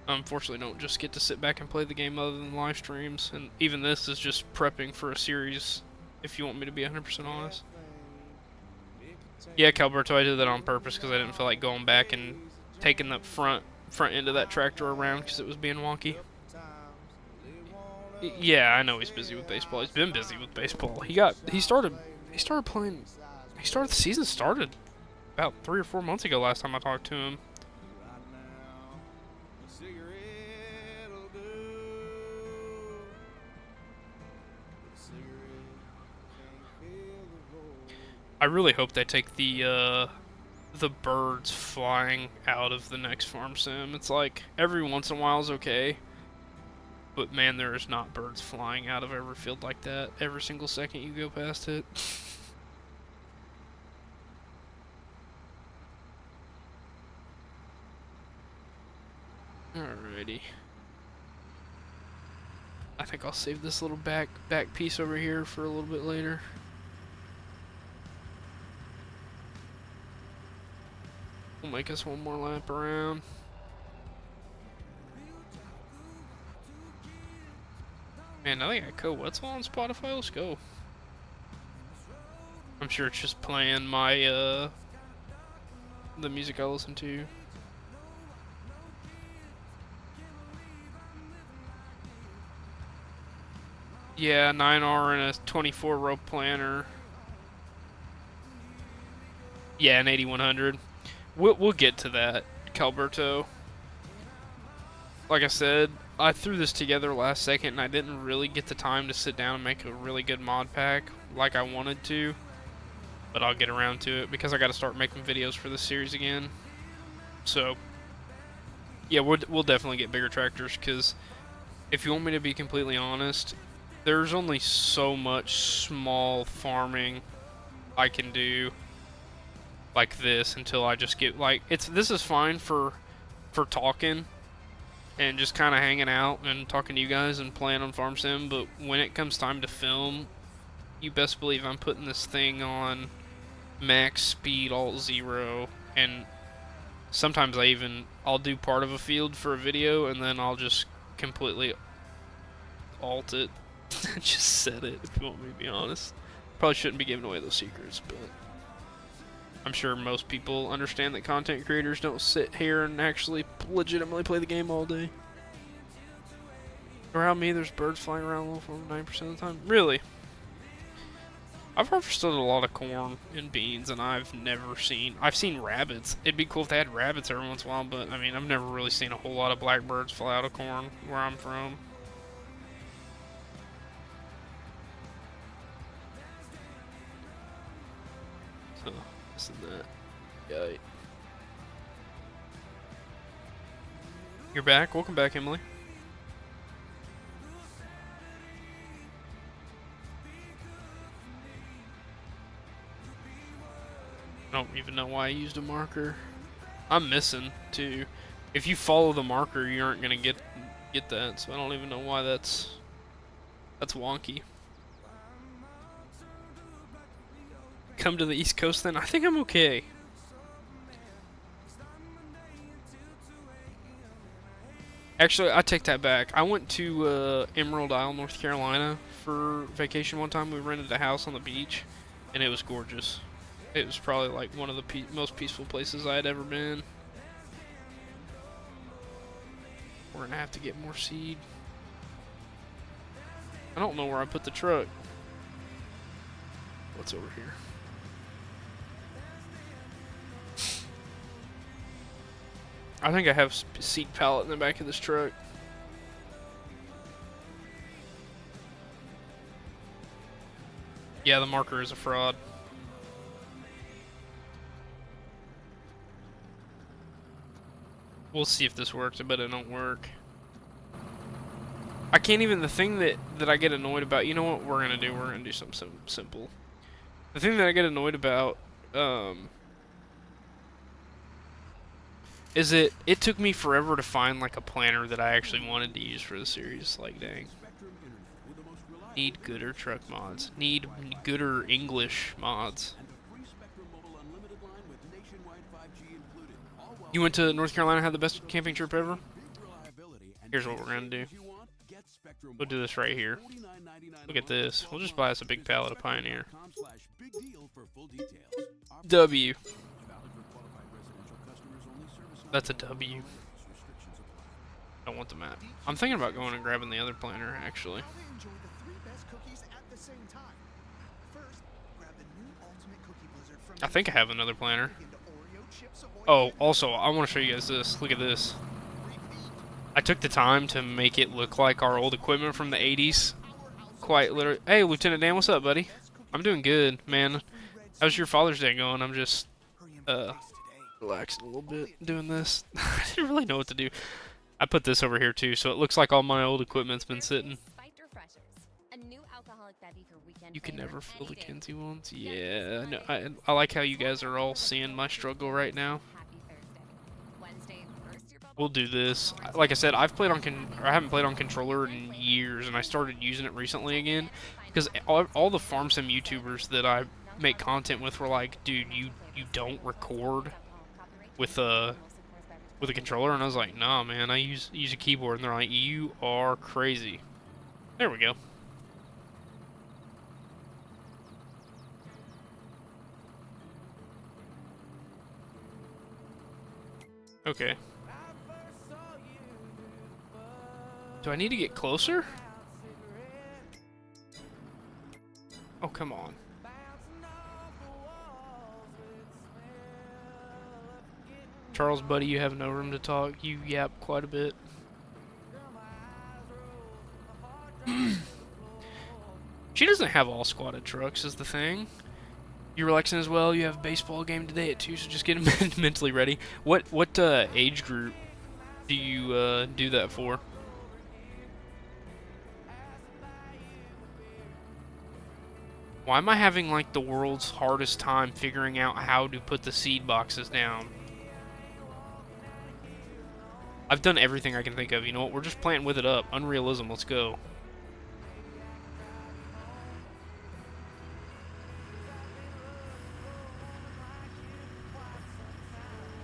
I unfortunately don't just get to sit back and play the game other than live streams, and even this is just prepping for a series, if you want me to be 100% honest. Yeah, Calberto, I did that on purpose because I didn't feel like going back and taking the front end of that tractor around because it was being wonky. Yeah, I know he's busy with baseball. He's been busy with baseball. He started playing. The season started about 3 or 4 months ago. Last time I talked to him. I really hope they take the birds flying out of the next farm sim. It's like every once in a while is okay. But man, there is not birds flying out of every field like that every single second you go past it. Alrighty. I think I'll save this little back piece over here for a little bit later. We'll make us one more lap around. Man, now they got Co-Wetzel on Spotify. Let's go. I'm sure it's just playing my the music I listen to. Yeah, 9R and a 24 rope planner. Yeah, an 8100. We'll get to that, Calberto. Like I said, I threw this together last second and I didn't really get the time to sit down and make a really good mod pack like I wanted to. But I'll get around to it because I got to start making videos for this series again. So, yeah, we'll definitely get bigger tractors because if you want me to be completely honest, there's only so much small farming I can do like this until I just get like this is fine for talking and just kind of hanging out and talking to you guys and playing on farm sim, but when it comes time to film, you best believe I'm putting this thing on max speed alt 0, and sometimes I'll do part of a field for a video and then I'll just completely alt it and just set it, if you want me to be honest. Probably shouldn't be giving away those secrets, but I'm sure most people understand that content creators don't sit here and actually legitimately play the game all day. Around me, there's birds flying around 9% of the time. Really? I've harvested a lot of corn and beans, and I've seen rabbits. It'd be cool if they had rabbits every once in a while, but I mean, I've never really seen a whole lot of blackbirds fly out of corn where I'm from. So, this and that. Yeah. You're back. Welcome back, Emily. I don't even know why I used a marker. I'm missing too. If you follow the marker, you aren't gonna get that. So I don't even know why that's wonky. Come to the East Coast then. I think I'm okay. Actually, I take that back. I went to Emerald Isle, North Carolina for vacation one time. We rented a house on the beach, and it was gorgeous. It was probably like one of the most peaceful places I had ever been. We're gonna have to get more seed. I don't know where I put the truck. What's over here? I think I have seed pallet in the back of this truck. Yeah, the marker is a fraud. We'll see if this works. I bet it don't work. I can't even, the thing that I get annoyed about, you know what we're gonna do? We're gonna do something simple. The thing that I get annoyed about, is it took me forever to find like a planner that I actually wanted to use for the series. Like, dang. Need gooder truck mods. Need gooder English mods. You went to North Carolina, had the best camping trip ever? Here's what we're gonna do. We'll do this right here. Look at this. We'll just buy us a big pallet of Pioneer. W. That's a W. Don't want the map. I'm thinking about going and grabbing the other planner, actually. I think I have another planner. Oh, also, I want to show you guys this. Look at this. I took the time to make it look like our old equipment from the 80s. Quite literally. Hey, Lieutenant Dan, what's up, buddy? I'm doing good, man. How's your Father's Day going? I'm just, relaxing a little bit doing this. I didn't really know what to do. I put this over here, too, so it looks like all my old equipment's been sitting. You can never fill the Kinsey ones? Yeah, no, I like how you guys are all seeing my struggle right now. We'll do this. Like I said, I haven't played on controller in years, and I started using it recently again because all the farm sim YouTubers that I make content with were like, "Dude, you don't record with a controller," and I was like, "Nah, man, I use a keyboard," and they're like, "You are crazy." There we go. Okay. Do I need to get closer? Oh, come on. Charles, buddy, you have no room to talk. You yap quite a bit. She doesn't have all squatted trucks is the thing. You're relaxing as well. You have a baseball game today at 2, so just get mentally ready. What age group do you do that for? Why am I having like the world's hardest time figuring out how to put the seed boxes down? I've done everything I can think of. You know what? We're just planting with it up. Unrealism. Let's go.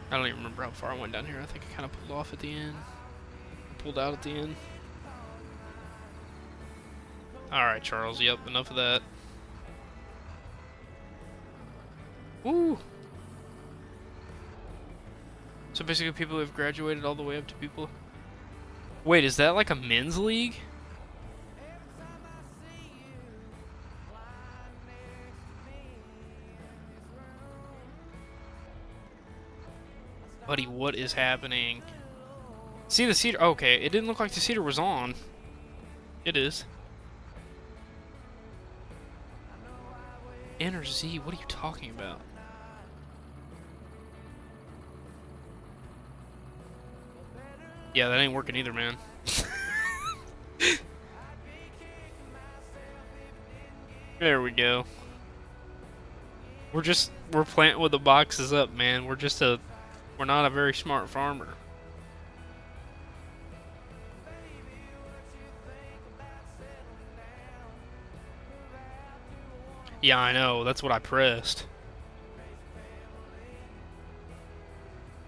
I don't even remember how far I went down here. I think I kind of pulled off at the end. Pulled out at the end. Alright, Charles. Yep, enough of that. Woo! So basically people who have graduated all the way up to people... Wait, is that like a men's league? Buddy, what is happening? See the cedar? Okay, it didn't look like the cedar was on. It is. N or Z? What are you talking about? Yeah, that ain't working either, man. There we go. We're planting with the boxes up, man. We're not a very smart farmer. Yeah, I know. That's what I pressed.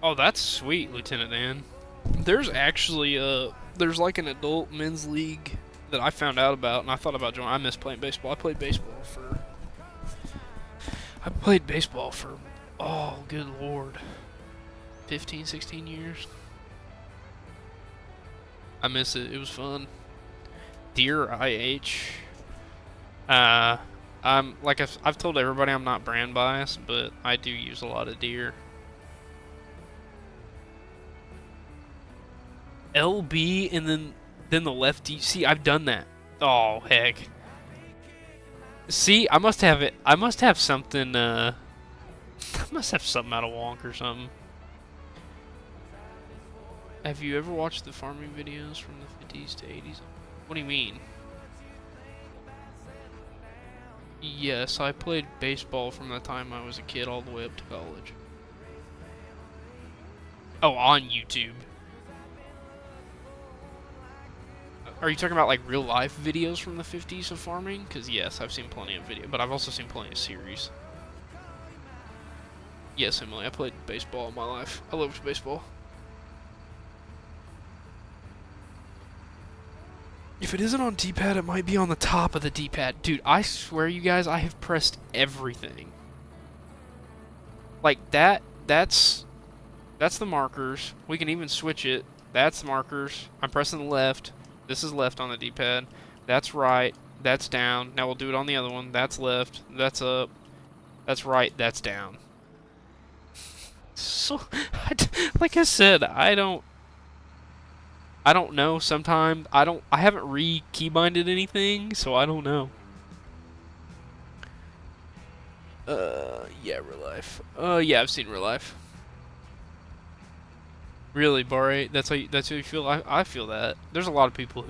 Oh, that's sweet, Lieutenant Dan. There's actually there's like an adult men's league that I found out about, and I thought about joining. I miss playing baseball. I played baseball for, oh, good lord, 15, 16 years. I miss it. It was fun. Deer IH. I'm like I've told everybody I'm not brand biased, but I do use a lot of deer. LB and then the lefty. See, I've done that. Oh heck. See, I must have it. I must have something. I must have something out of Wonk or something. Have you ever watched the farming videos from the 50s to 80s? What do you mean? Yes, I played baseball from the time I was a kid all the way up to college. Oh, on YouTube. Are you talking about like real life videos from the 50s of farming? Because yes, I've seen plenty of video, but I've also seen plenty of series. Yes, Emily, I played baseball all my life. I loved baseball. If it isn't on D-pad, it might be on the top of the D-pad. Dude, I swear you guys, I have pressed everything. Like that's the markers. We can even switch it. That's the markers. I'm pressing the left. This is left on the D-pad. That's right. That's down. Now we'll do it on the other one. That's left. That's up. That's right. That's down. So, like I said, I don't know. Sometimes I haven't re-keybinded anything, so I don't know. Yeah, real life. Yeah, I've seen real life. Really, Barre? That's how you feel? I feel that. There's a lot of people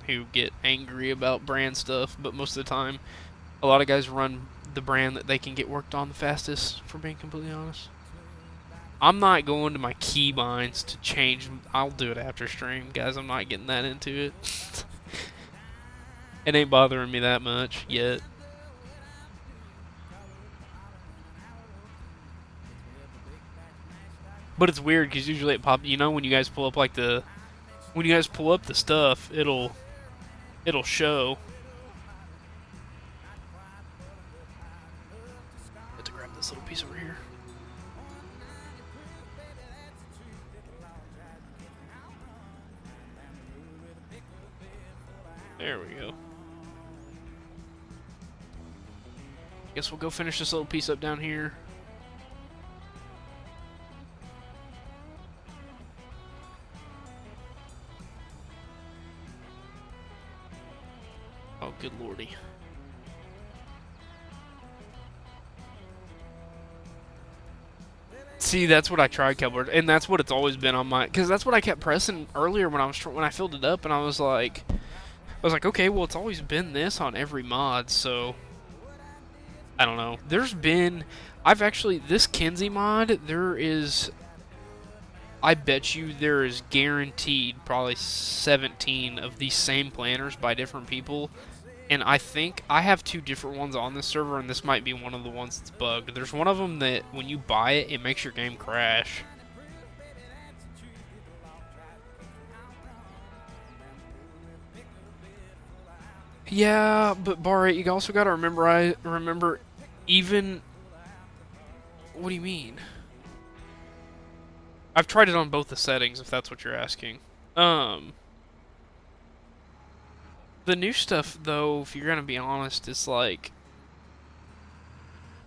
who get angry about brand stuff, but most of the time, a lot of guys run the brand that they can get worked on the fastest, for being completely honest. I'm not going to my keybinds to change. I'll do it after stream, guys. I'm not getting that into it. It ain't bothering me that much yet. But it's weird because usually it pops. You know, when you guys pull up like the stuff, it'll show. Have to grab this little piece over here. There we go. Guess we'll go finish this little piece up down here. Oh, good lordy. See, that's what I tried, Kelbert, and that's what it's always been on my. Because that's what I kept pressing earlier when I filled it up, and I was like, okay, well, it's always been this on every mod, so I don't know. This Kinsey mod, I bet you there is guaranteed probably 17 of these same planners by different people. And I think I have 2 different ones on this server, and this might be one of the ones that's bugged. There's one of them that when you buy it, it makes your game crash. Yeah, but Barre, you also gotta remember even. What do you mean? I've tried it on both the settings, if that's what you're asking. The new stuff, though, if you're gonna be honest, it's like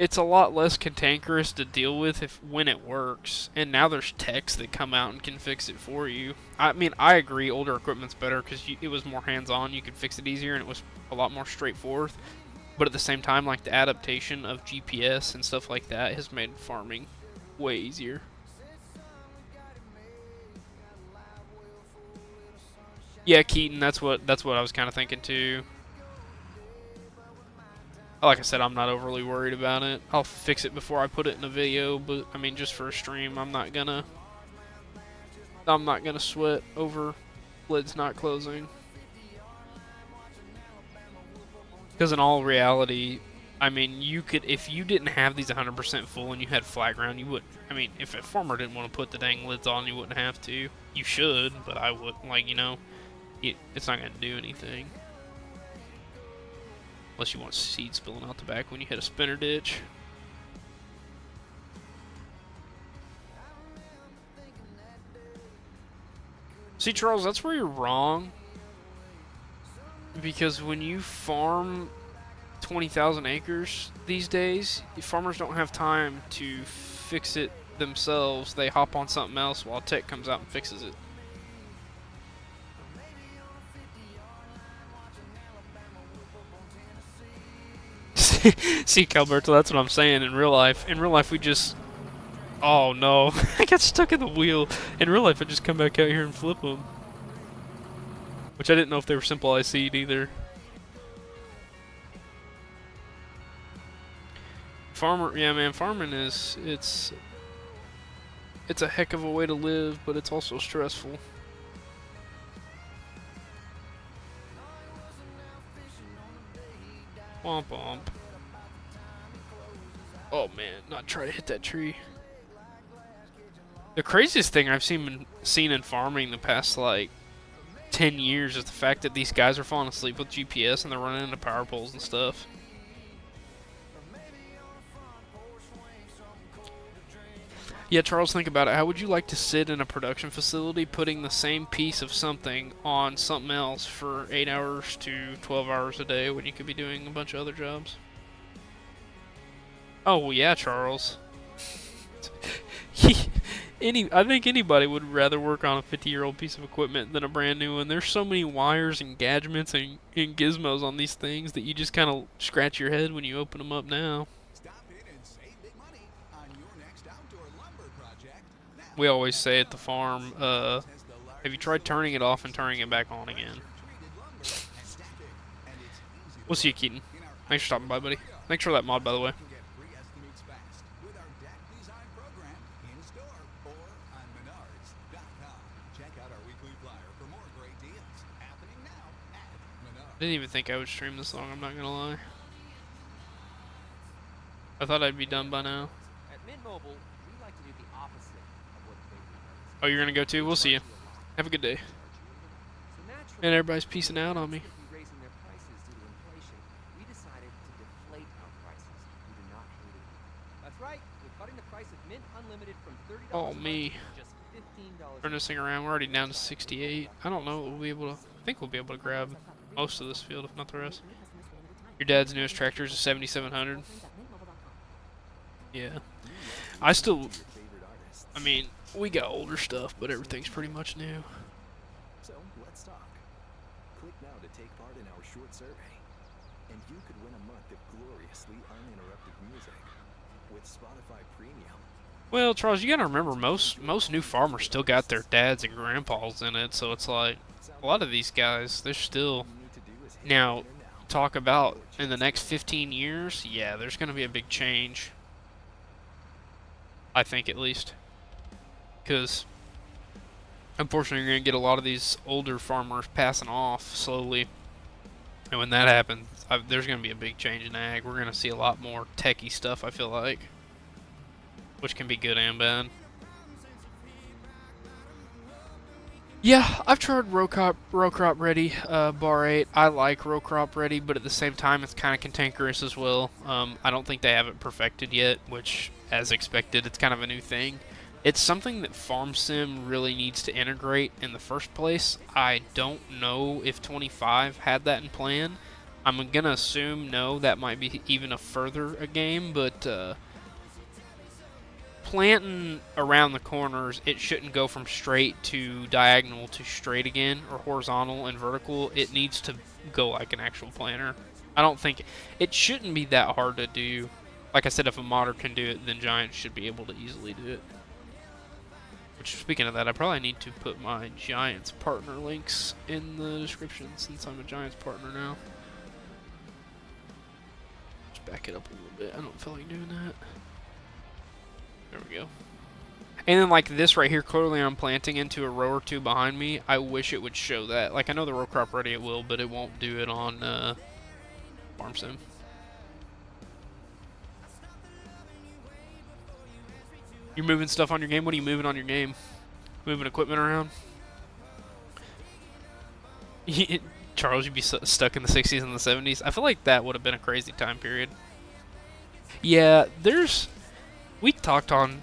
it's a lot less cantankerous to deal with when it works. And now there's techs that come out and can fix it for you. I mean, I agree, older equipment's better because it was more hands-on. You could fix it easier, and it was a lot more straightforward. But at the same time, like, the adaptation of GPS and stuff like that has made farming way easier. Yeah, Keaton, that's what I was kind of thinking too. Like I said, I'm not overly worried about it. I'll fix it before I put it in a video, but I mean, just for a stream, I'm not gonna sweat over lids not closing. Because in all reality, I mean, you could, if you didn't have these 100% full and you had flat ground, you wouldn't. I mean, if a farmer didn't want to put the dang lids on, you wouldn't have to. You should, but I wouldn't. Like, you know, it's not gonna do anything. Unless you want seed spilling out the back when you hit a spinner ditch. See, Charles, that's where you're wrong. Because when you farm 20,000 acres these days, farmers don't have time to fix it themselves. They hop on something else while tech comes out and fixes it. See, Calberto, that's what I'm saying. In real life, we just... Oh no, I got stuck in the wheel. In real life, I just come back out here and flip them. Which I didn't know if they were simple IC'd either. Yeah man, farming it's a heck of a way to live, but it's also stressful. Womp womp. Oh man, not try to hit that tree. The craziest thing I've seen in farming the past like 10 years is the fact that these guys are falling asleep with GPS and they're running into power poles and stuff. Yeah, Charles, think about it. How would you like to sit in a production facility putting the same piece of something on something else for 8 hours to 12 hours a day when you could be doing a bunch of other jobs? Oh, well, yeah, Charles. I think anybody would rather work on a 50-year-old piece of equipment than a brand new one. There's so many wires and gadgets and gizmos on these things that you just kind of scratch your head when you open them up now. We always say at the farm, have you tried turning it off and turning it back on again? We'll see you, Keaton. Thanks for stopping by, buddy. Thanks for that mod, by the way. Didn't even think I would stream this long, I'm not gonna lie. I thought I'd be done by now. At Mint Mobile, we like to do the opposite of what they do. Oh, you're gonna go too? We'll see you. Have a good day. And everybody's peacing out on me. Raising their prices due to inflation, we decided to deflate our prices. We do not hate it. That's right. We're cutting the price of Mint Unlimited from $30 Oh, me. to just $15. Turn this thing around. We're already down to 68. I don't know. We'll be able to. I think we'll be able to grab most of this field, if not the rest. Your dad's newest tractor is a 7700. Yeah. I mean, we got older stuff, but everything's pretty much new. So, let's talk. Click now to take part in our short survey. And you could win a month of gloriously uninterrupted music with Spotify Premium. Well, Charles, you gotta remember, most new farmers still got their dads and grandpas in it, so it's like, a lot of these guys, they're still... Now, talk about in the next 15 years, yeah, there's gonna be a big change. I think, at least. Because, unfortunately, you're going to get a lot of these older farmers passing off slowly. And when that happens, there's going to be a big change in ag. We're going to see a lot more techie stuff, I feel like. Which can be good and bad. Yeah, I've tried row crop ready, bar 8. I like row crop ready, but at the same time, it's kind of cantankerous as well. I don't think they have it perfected yet, which, as expected, it's kind of a new thing. It's something that Farm Sim really needs to integrate in the first place. I don't know if 25 had that in plan, I'm gonna assume no, that might be even a further a game, but planting around the corners, it shouldn't go from straight to diagonal to straight again, or horizontal and vertical. It needs to go like an actual planter. I don't think it shouldn't be that hard to do. Like I said, if a modder can do it, then Giants should be able to easily do it. Which, speaking of that, I probably need to put my Giants partner links in the description since I'm a Giants partner now. Just back it up a little bit. I don't feel like doing that. There we go. And then like this right here, clearly I'm planting into a row or two behind me. I wish it would show that. Like I know the row crop ready it will, but it won't do it on Farm Sim. You're moving stuff on your game? What are you moving on your game? Moving equipment around? Charles, you'd be stuck in the 60s and the 70s. I feel like that would have been a crazy time period. Yeah, we talked on...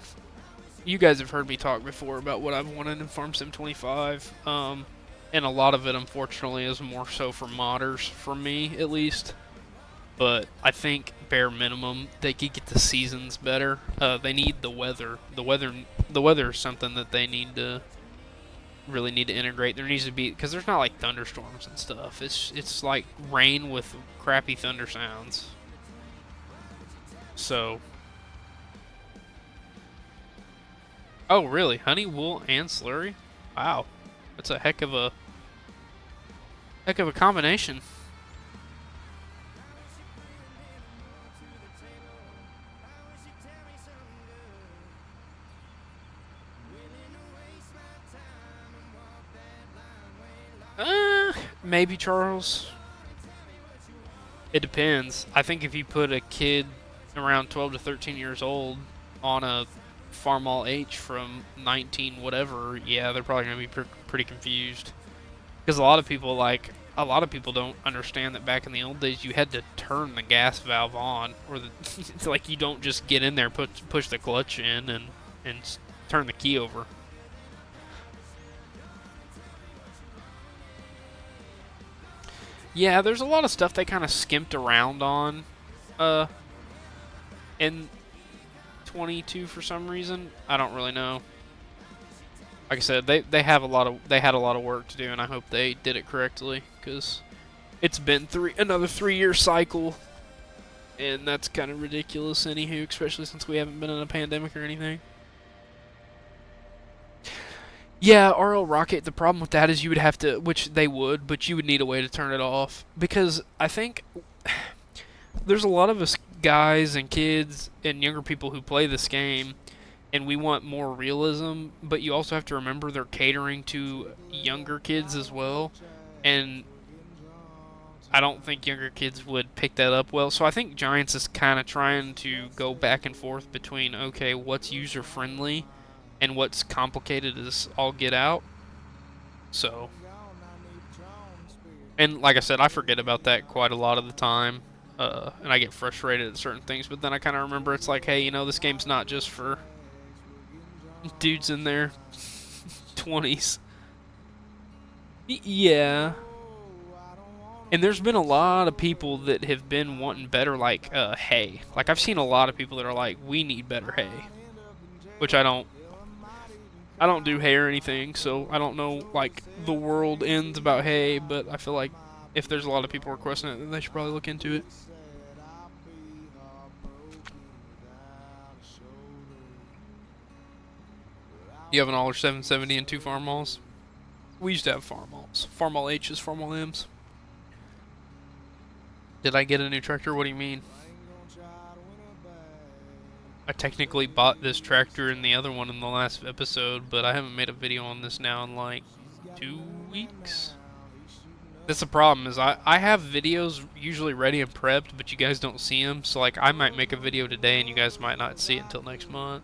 You guys have heard me talk before about what I've wanted in Farm Sim 25. And a lot of it, unfortunately, is more so for modders, for me, at least. But I think, bare minimum, they could get the seasons better. They need the weather. The weather is something that they really need to integrate. There needs to be... Because there's not, like, thunderstorms and stuff. It's like rain with crappy thunder sounds. So... Oh, really? Honey, wool, and slurry? Wow. That's a heck of a combination. Maybe, Charles. It depends. I think if you put a kid around 12 to 13 years old on a Farmall H from 19 whatever, yeah, they're probably going to be pretty confused. Because a lot of people don't understand that back in the old days you had to turn the gas valve on, or it's like you don't just get in there, push the clutch in and turn the key over. Yeah, there's a lot of stuff they kind of skimped around on in 22 for some reason. I don't really know. Like I said, they had a lot of work to do, and I hope they did it correctly, because it's been another 3-year cycle, and that's kind of ridiculous anywho, especially since we haven't been in a pandemic or anything. Yeah, RL Rocket, the problem with that is you would have to, which they would, but you would need a way to turn it off. Because I think there's a lot of us guys and kids and younger people who play this game, and we want more realism, but you also have to remember they're catering to younger kids as well. And I don't think younger kids would pick that up well. So I think Giants is kind of trying to go back and forth between, okay, what's user-friendly and what's complicated is all get out. So, and like I said, I forget about that quite a lot of the time, and I get frustrated at certain things, but then I kind of remember it's like, hey, this game's not just for dudes in their 20s. Yeah. And there's been a lot of people that have been wanting better, like, hay. Like, I've seen a lot of people that are like, we need better hay. Which I don't do hay or anything, so I don't know, like, the world ends about hay, but I feel like if there's a lot of people requesting it, then they should probably look into it. You have an Aller 770 and 2 Farmalls? We used to have Farmalls. Farmall H's, Farmall M's. Did I get a new tractor? What do you mean? I technically bought this tractor and the other one in the last episode, but I haven't made a video on this now in like 2 weeks. That's the problem, is I have videos usually ready and prepped, but you guys don't see them. So like I might make a video today and you guys might not see it until next month.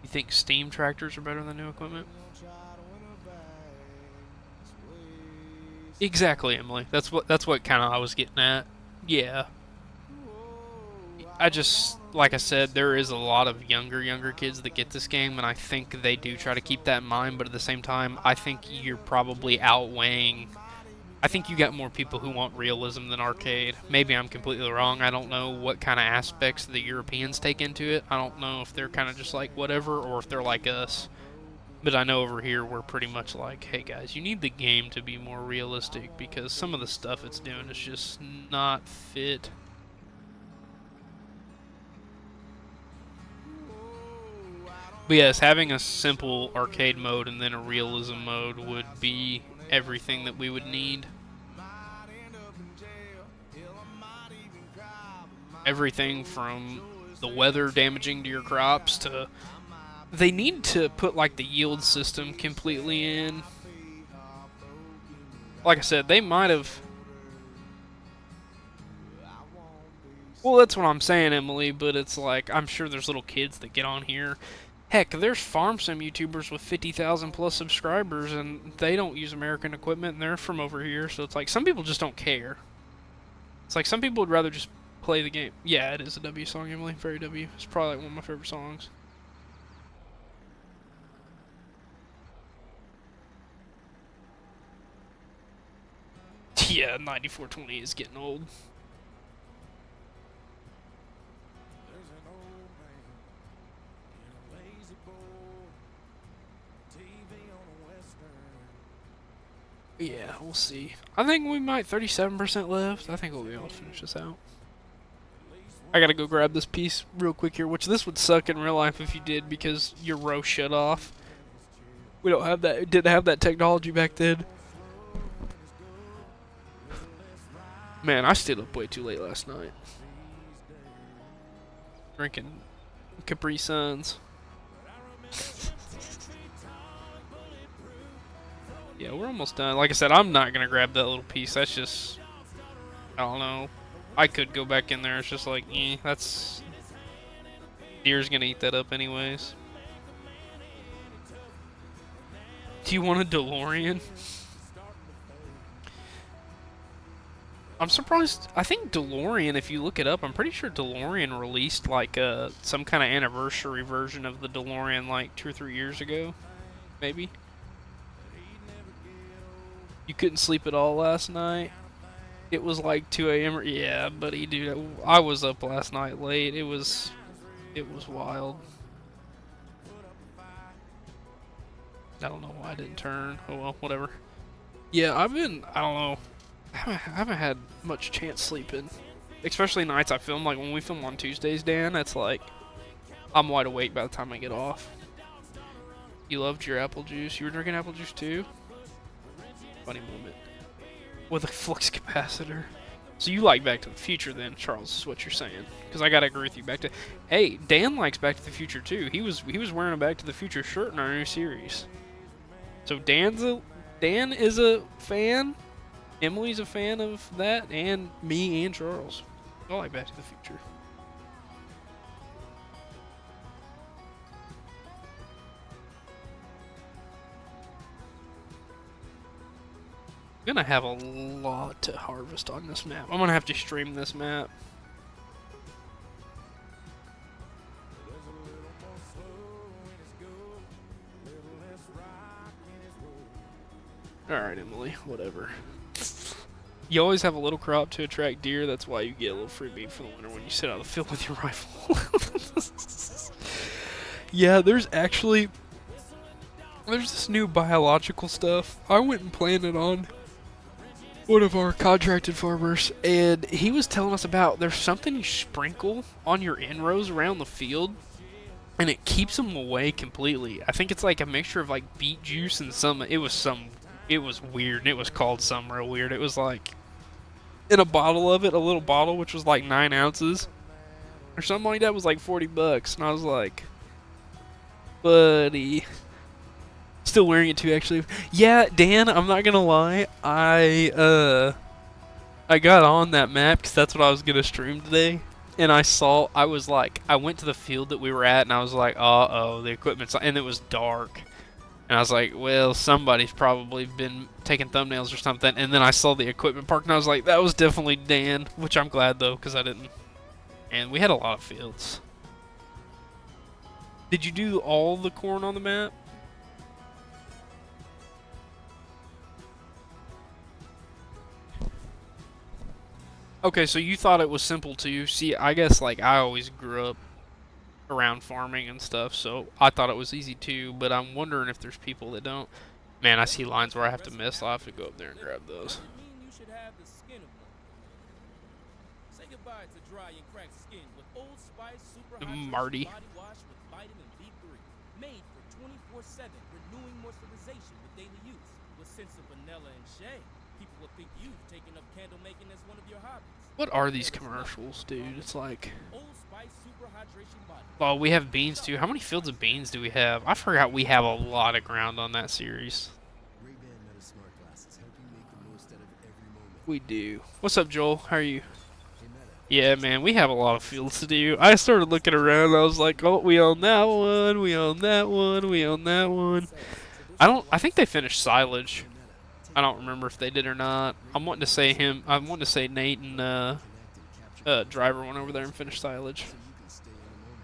You think steam tractors are better than new equipment? Exactly, Emily. That's what kind of I was getting at. Yeah. I just, like I said, there is a lot of younger kids that get this game, and I think they do try to keep that in mind, but at the same time, I think you're probably outweighing I think you got more people who want realism than arcade. Maybe I'm completely wrong. I don't know what kind of aspects the Europeans take into it. I don't know if they're kind of just like whatever or if they're like us. But I know over here we're pretty much like, hey guys, you need the game to be more realistic because some of the stuff it's doing is just not fit. But yes, having a simple arcade mode and then a realism mode would be everything that we would need. Everything from the weather damaging to your crops to... They need to put like the yield system completely in. Like I said, they might have... Well, that's what I'm saying, Emily, but it's like, I'm sure there's little kids that get on here. Heck, there's farm sim YouTubers with 50,000 plus subscribers, and they don't use American equipment, and they're from over here, so it's like, some people just don't care. It's like, some people would rather just play the game. Yeah, it is a W song, Emily. Very W. It's probably like one of my favorite songs. Yeah, 9420 is getting old. Yeah, we'll see. I think we might 37% left. I think we'll be able to finish this out. I gotta go grab this piece real quick here, which this would suck in real life if you did because your row shut off. We don't have that, didn't have that technology back then. Man, I stayed up way too late last night. Drinking Capri Suns. Yeah, we're almost done. Like I said, I'm not gonna grab that little piece. That's just, I don't know. I could go back in there. It's just like, that's... Deer's gonna eat that up anyways. Do you want a DeLorean? I'm surprised. I think DeLorean, if you look it up, I'm pretty sure DeLorean released like some kind of anniversary version of the DeLorean like 2 or 3 years ago. Maybe. You couldn't sleep at all last night? It was like 2 a.m. Yeah, buddy, dude. I was up last night late. It was wild. I don't know why I didn't turn. Oh well, whatever. Yeah, I don't know. I haven't had much chance sleeping. Especially nights I film. Like when we film on Tuesdays, Dan, it's like I'm wide awake by the time I get off. You loved your apple juice. You were drinking apple juice too? Funny moment. With a flux capacitor. So you like Back to the Future then, Charles, is what you're saying. Because I gotta agree with you. Hey, Dan likes Back to the Future too. He was wearing a Back to the Future shirt in our new series. So Dan is a fan. Emily's a fan of that, and me and Charles. I like Back to the Future. I'm gonna have a lot to harvest on this map. I'm gonna have to stream this map. Alright, Emily, whatever. You always have a little crop to attract deer. That's why you get a little free meat for the winter when you sit out of the field with your rifle. Yeah, there's this new biological stuff. I went and planted on one of our contracted farmers, and he was telling us about there's something you sprinkle on your inrows around the field, and it keeps them away completely. I think it's like a mixture of like beet juice and it was weird, and it was called something real weird. It was like in a bottle of it, a little bottle, which was like 9 ounces or something like that, was like $40, and I was like, buddy. Still wearing it too, actually. Yeah, Dan, I'm not gonna lie. I got on that map because that's what I was gonna stream today, and I went to the field that we were at, and I was like, uh-oh, the equipment's, and it was dark. And I was like, well, somebody's probably been taking thumbnails or something. And then I saw the equipment park, and I was like, that was definitely Dan. Which I'm glad, though, because I didn't. And we had a lot of fields. Did you do all the corn on the map? Okay, so you thought it was simple too. See, I guess like I always grew up around farming and stuff, so I thought it was easy too, but I'm wondering if there's people that don't. Man, I see lines where I have to miss. I'll have to go up there and grab those. Doesn't mean you should have the skin of one. Say goodbye to dry and cracked skins with Old Spice Super Hydration Marty. Body Wash with vitamin B3. Made for 24/7 renewing moisturization with daily use. With scents of vanilla and shea. People will think you've taken up candle making as one of your hobbies. What are these commercials, dude? It's like, Old Spice Super Hydration Body. oh, we have beans too. How many fields of beans do we have? I forgot we have a lot of ground on that series. Ray-Ban Meta Smart Glasses help you make the most out of every moment. We do. What's up, Joel? How are you? Hey, Meta. Yeah, man, we have a lot of fields to do. I started looking around. I was like, oh, we own that one. We own that one. We own that one. I think they finished silage. I don't remember if they did or not. I'm wanting to say him. I'm wanting to say Nate and Driver went over there and finished silage. So you can stay in the moment.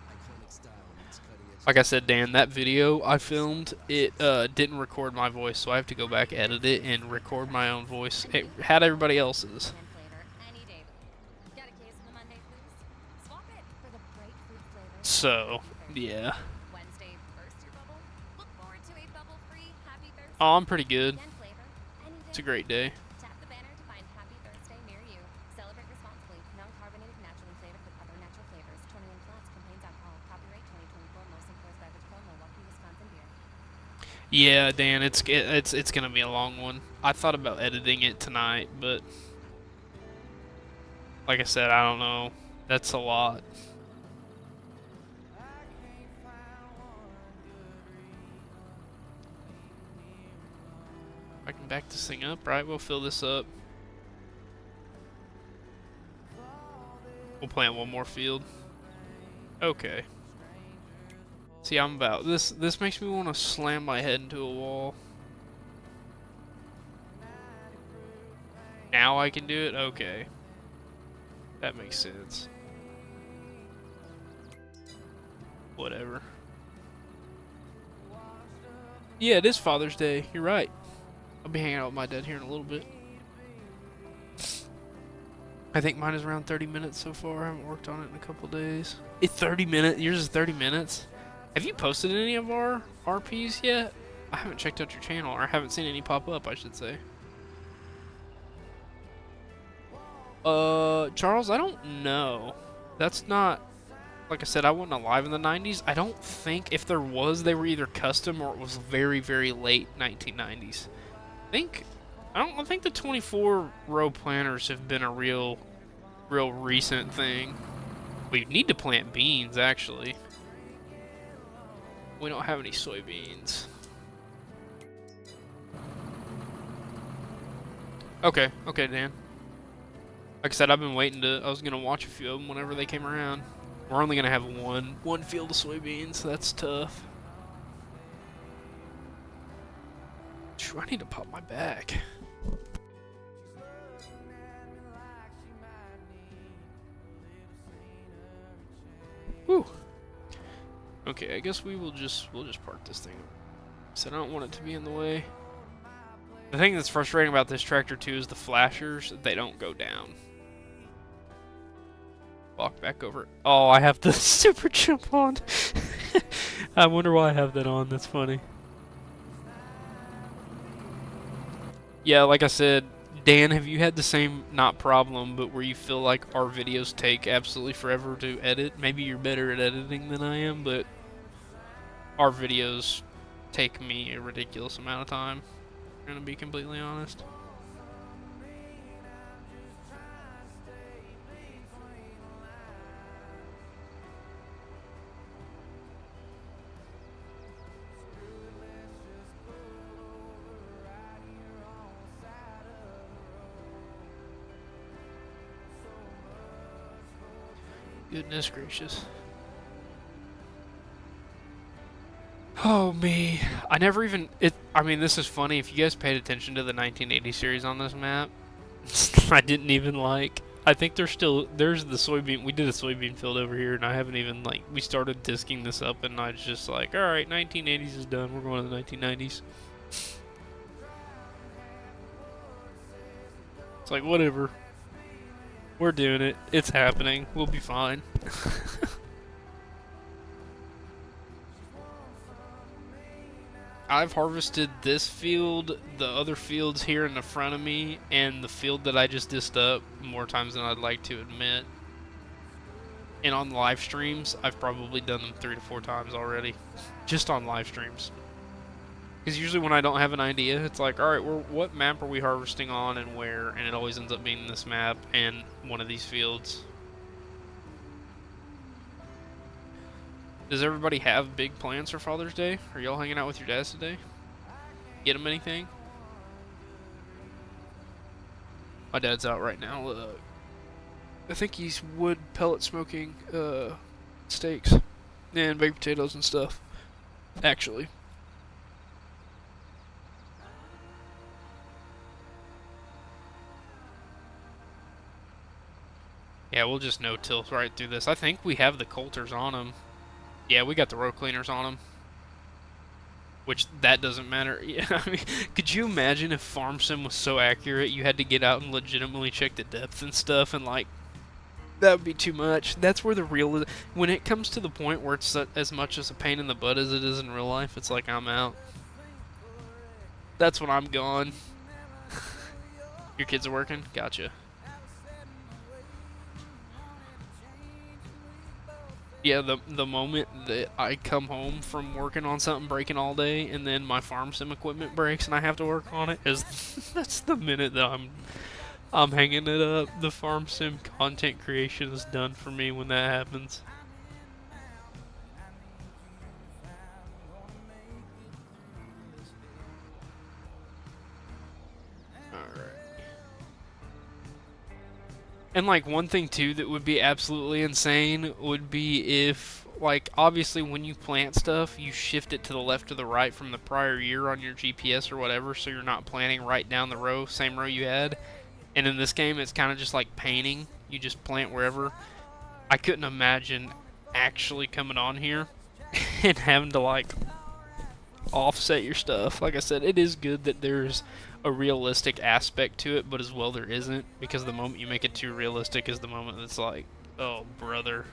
Iconic style meets cutting edge. Like I said, Dan, that video I filmed, it didn't record my voice, so I have to go back, edit it, and record my own voice. It had everybody else's. So, yeah. Oh, I'm pretty good. It's a great day. Tap the banner to find Happy Thursday near you. Celebrate responsibly. Non-carbonated, naturally flavored with other natural flavors. 21 plus contains alcohol. Copyright 2024. Molson Coors Beverage Co. Milwaukee, Wisconsin beer. Yeah, Dan, it's gonna be a long one. I thought about editing it tonight, but like I said, I don't know. That's a lot. I can back this thing up, right? We'll fill this up. We'll plant one more field. Okay. See, I'm about this. This makes me want to slam my head into a wall. Now I can do it? Okay. That makes sense. Whatever. Yeah, it is Father's Day. You're right. I'll be hanging out with my dad here in a little bit. I think mine is around 30 minutes so far. I haven't worked on it in a couple days. It's 30 minutes? Yours is 30 minutes? Have you posted any of our RPs yet? I haven't checked out your channel, or I haven't seen any pop up, I should say. Charles, I don't know. That's not... Like I said, I wasn't alive in the 90s. I don't think, if there was, they were either custom or it was very, very late 1990s. I don't think the 24 row planters have been a real recent thing. We need to plant beans, actually. We don't have any soybeans. Okay, Dan. Like I said, I've been waiting I was gonna watch a few of them whenever they came around. We're only gonna have one field of soybeans, so that's tough. Phew, I need to pop my back. Whew. Okay, I guess we'll just park this thing. So I don't want it to be in the way. The thing that's frustrating about this tractor too is the flashers, they don't go down. Walk back over it. Oh, I have the super jump on. I wonder why I have that on. That's funny. Yeah, like I said, Dan, have you had the same, not problem, but where you feel like our videos take absolutely forever to edit? Maybe you're better at editing than I am, but our videos take me a ridiculous amount of time. I'm gonna be completely honest. Goodness gracious. Oh me. I never even I mean, this is funny. If you guys paid attention to the 1980 series on this map, I didn't even like. I think there's the soybean. We did a soybean field over here, and I haven't even we started disking this up, and I was just like, all right, 1980s is done. We're going to the 1990s. It's like whatever. We're doing it. It's happening. We'll be fine. I've harvested this field, the other fields here in the front of me, and the field that I just dissed up more times than I'd like to admit. And on live streams, I've probably done them 3 to 4 times already. Just on live streams. Because usually when I don't have an idea, it's like, alright, what map are we harvesting on and where? And it always ends up being this map and one of these fields. Does everybody have big plans for Father's Day? Are y'all hanging out with your dads today? Get them anything? My dad's out right now. I think he's wood pellet smoking steaks and baked potatoes and stuff. Actually. Yeah, we'll just no-till right through this. I think we have the coulters on them. Yeah, we got the row cleaners on them. Which, that doesn't matter. Yeah, I mean, could you imagine if Farm Sim was so accurate you had to get out and legitimately check the depth and stuff, and like, that would be too much. That's where the real... When it comes to the point where it's as much as a pain in the butt as it is in real life, it's like, I'm out. That's when I'm gone. Your kids are working? Gotcha. Yeah, the moment that I come home from working on something breaking all day, and then my farm sim equipment breaks and I have to work on it, is that's the minute that I'm hanging it up. The farm sim content creation is done for me when that happens. And, like, one thing, too, that would be absolutely insane would be if, like, obviously when you plant stuff, you shift it to the left or the right from the prior year on your GPS or whatever, so you're not planting right down the row, same row you had. And in this game, it's kind of just like painting. You just plant wherever. I couldn't imagine actually coming on here and having to, like, offset your stuff. Like I said, it is good that there's a realistic aspect to it, but as well there isn't, because the moment you make it too realistic is the moment that's like, oh brother.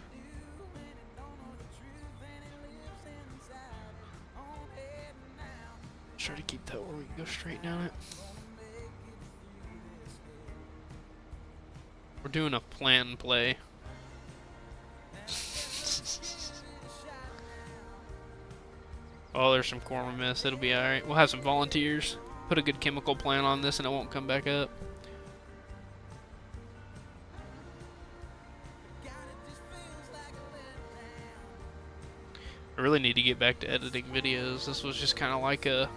Try to keep that where we can go straight down it. We're doing a plan and play. Oh, there's some corn we missed. It'll be alright. We'll have some volunteers. Put a good chemical plant on this and it won't come back up. I really need to get back to editing videos. This was just kind of like a...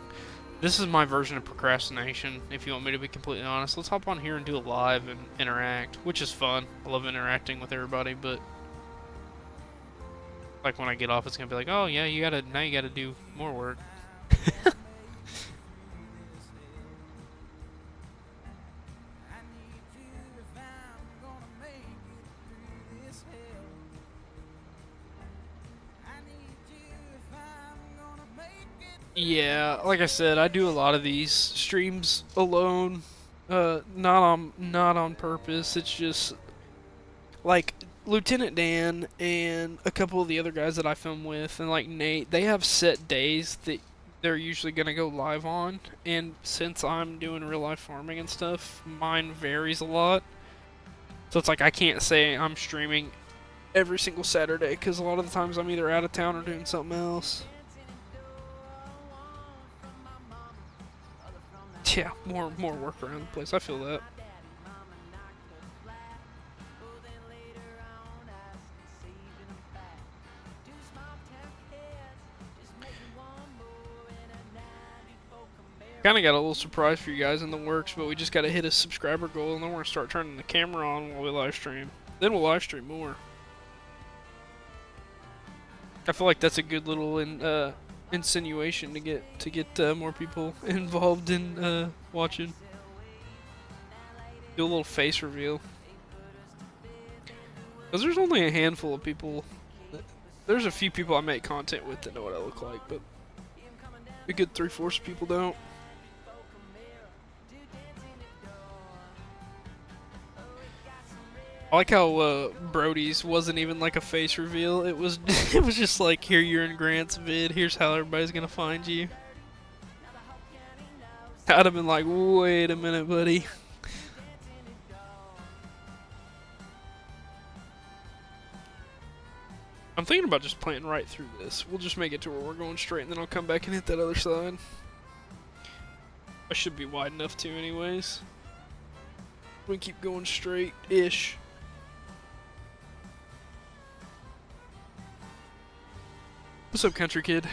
This is my version of procrastination, if you want me to be completely honest. Let's hop on here and do a live and interact, which is fun. I love interacting with everybody, but... Like when I get off, it's gonna be like, oh yeah, now you gotta do more work. Yeah, like I said, I do a lot of these streams alone, not on purpose. It's just like Lieutenant Dan and a couple of the other guys that I film with, and like Nate, they have set days that they're usually gonna go live on, and since I'm doing real life farming and stuff, mine varies a lot. So it's like I can't say I'm streaming every single Saturday, because a lot of the times I'm either out of town or doing something else. Yeah, more work around the place. I feel that. Kinda got a little surprise for you guys in the works, but we just gotta hit a subscriber goal and then we're gonna start turning the camera on while we live stream. Then we'll live stream more. I feel like that's a good little insinuation to get more people involved in watching. Do a little face reveal. Because there's only a handful of people. There's a few people I make content with that know what I look like, but a good 3/4 of people don't. I like how Brody's wasn't even like a face reveal. It was it was just like, here you're in Grant's vid. Here's how everybody's gonna find you. I'd have been like, wait a minute, buddy. I'm thinking about just playing right through this. We'll just make it to where we're going straight, and then I'll come back and hit that other side. I should be wide enough to, anyways. We keep going straight-ish. What's up, country kid?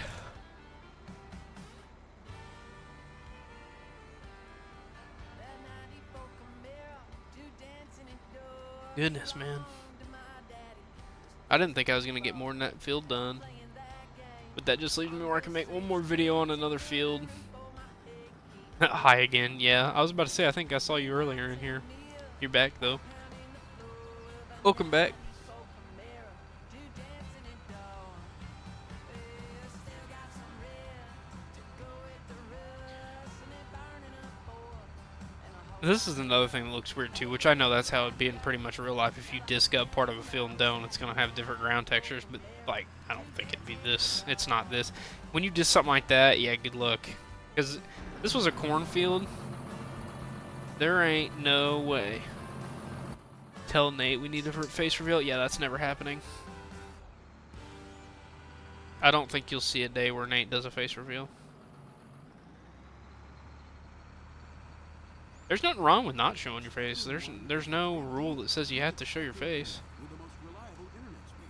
Goodness, man. I didn't think I was going to get more than that field done. But that just leaves me where I can make one more video on another field. Hi again. Yeah, I was about to say, I think I saw you earlier in here. You're back, though. Welcome back. This is another thing that looks weird too, which I know that's how it'd be in pretty much real life. If you disc up part of a field and don't, it's gonna have different ground textures, but like, I don't think it'd be this. It's not this. When you disc something like that, yeah, good luck. Because this was a cornfield. There ain't no way. Tell Nate we need a face reveal. Yeah, that's never happening. I don't think you'll see a day where Nate does a face reveal. There's nothing wrong with not showing your face. There's no rule that says you have to show your face.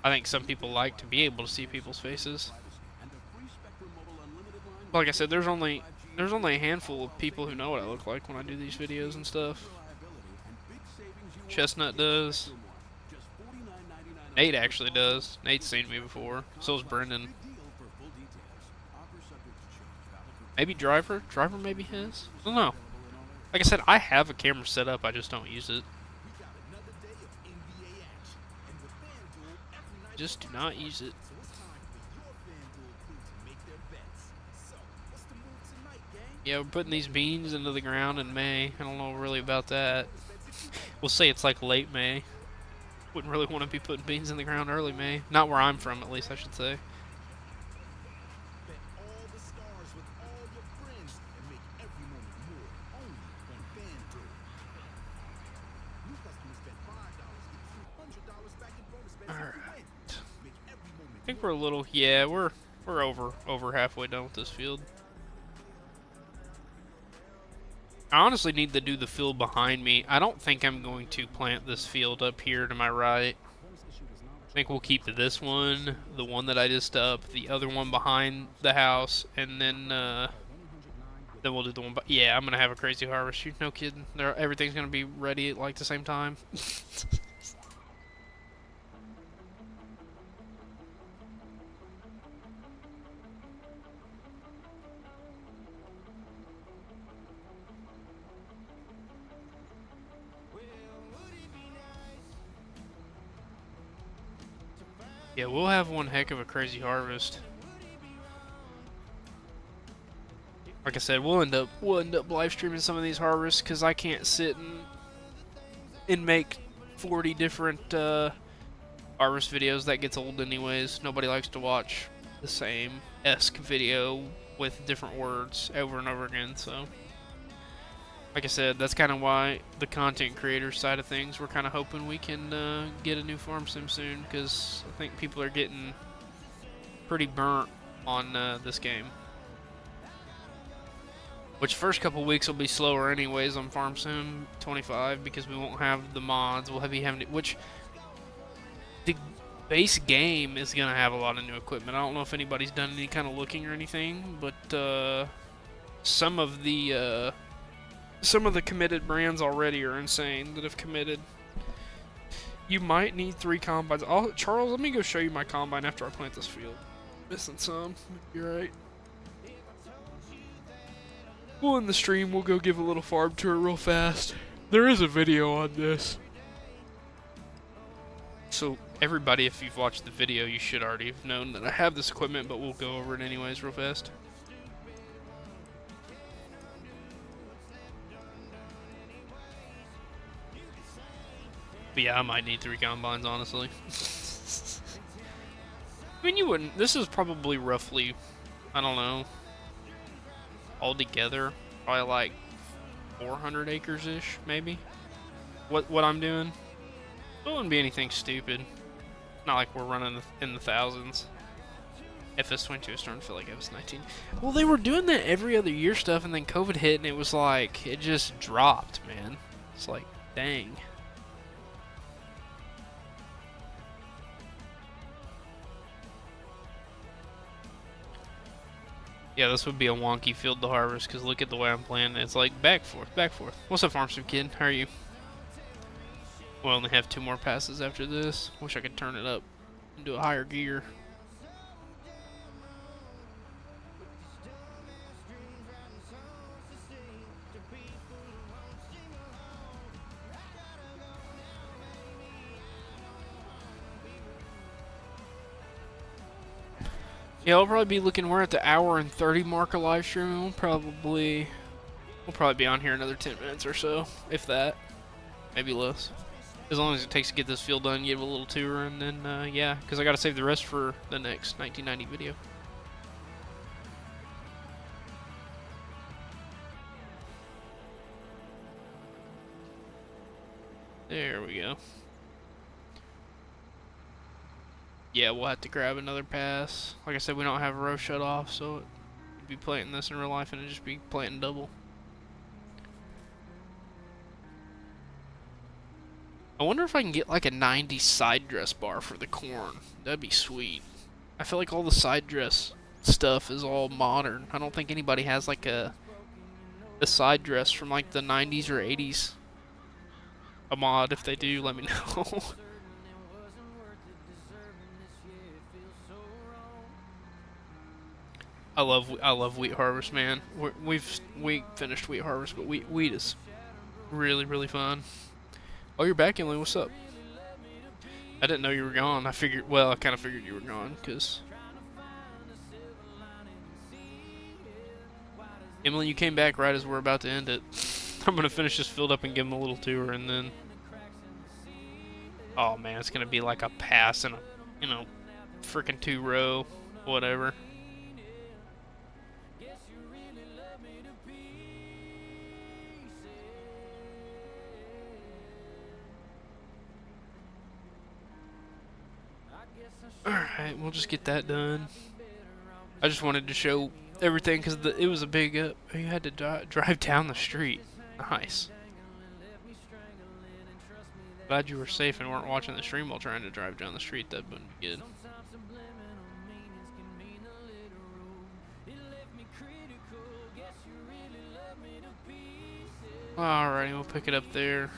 I think some people like to be able to see people's faces. Like I said, there's only a handful of people who know what I look like when I do these videos and stuff. Chestnut does. Nate actually does. Nate's seen me before. So's Brendan. Maybe Driver? Driver maybe has? I don't know. Like I said, I have a camera set up, I just don't use it. Just do not use it. Yeah, we're putting these beans into the ground in May. I don't know really about that. We'll say it's like late May. Wouldn't really want to be putting beans in the ground early May. Not where I'm from, at least, I should say. I think we're a little, yeah, we're over halfway done with this field. I honestly need to do the field behind me. I don't think I'm going to plant this field up here to my right. I think we'll keep this one, the one that I just up, the other one behind the house, and then we'll do the one. Yeah, I'm gonna have a crazy harvest. No kidding. Everything's gonna be ready at like the same time. Yeah, we'll have one heck of a crazy harvest. Like I said, we'll end up live streaming some of these harvests because I can't sit and make 40 different harvest videos. That gets old anyways. Nobody likes to watch the same esque video with different words over and over again. So, like I said, that's kind of why the content creator side of things, we're kind of hoping we can get a new farm sim soon, because I think people are getting pretty burnt on this game. Which first couple weeks will be slower anyways on Farm Sim 25 because we won't have the mods. We'll be having to, which the base game is gonna have a lot of new equipment. I don't know if anybody's done any kind of looking or anything, but some of the committed brands already are insane that have committed. You might need 3 combines. Charles, let me go show you my combine after I plant this field. Missing some. You're right. We'll end the stream. We'll go give a little farm tour real fast. There is a video on this. So everybody, if you've watched the video, you should already have known that I have this equipment, but we'll go over it anyways real fast. But yeah, I might need 3 combines, honestly. I mean, you wouldn't. This is probably roughly, I don't know, altogether, probably like 400 acres-ish, maybe. What I'm doing? It wouldn't be anything stupid. Not like we're running in the thousands. FS22 is starting to feel like FS19. Well, they were doing that every other year stuff, and then COVID hit, and it was like, it just dropped, man. It's like, dang. Yeah, this would be a wonky field to harvest, because look at the way I'm playing. It's like, back, forth, back, forth. What's up, Farmstead Kid? How are you? We'll only have 2 more passes after this. Wish I could turn it up and do a higher gear. Yeah, I'll probably be looking. We're at the hour and 30 mark of live stream. We'll probably be on here another 10 minutes or so, if that, maybe less. As long as it takes to get this field done, give a little tour, and then yeah, because I gotta save the rest for the next 1990 video. There we go. Yeah, we'll have to grab another pass. Like I said, we don't have a row shut off, so it'd be planting this in real life and it'd just be planting double. I wonder if I can get like a 90 side dress bar for the corn. That'd be sweet. I feel like all the side dress stuff is all modern. I don't think anybody has like a side dress from like the 90s or 80s. A mod. If they do, let me know. I love wheat harvest, man. We finished wheat harvest, but wheat is really fun. Oh, you're back, Emily. What's up? I didn't know you were gone. I kind of figured you were gone, because Emily, you came back right as we're about to end it. I'm gonna finish this field up and give him a little tour, and then, oh man, it's gonna be like a pass and a, freaking 2 row, whatever. Alright, we'll just get that done. I just wanted to show everything because it was a big, you had to drive down the street. Nice. Glad you were safe and weren't watching the stream while trying to drive down the street. That wouldn't be good. Alrighty, we'll pick it up there.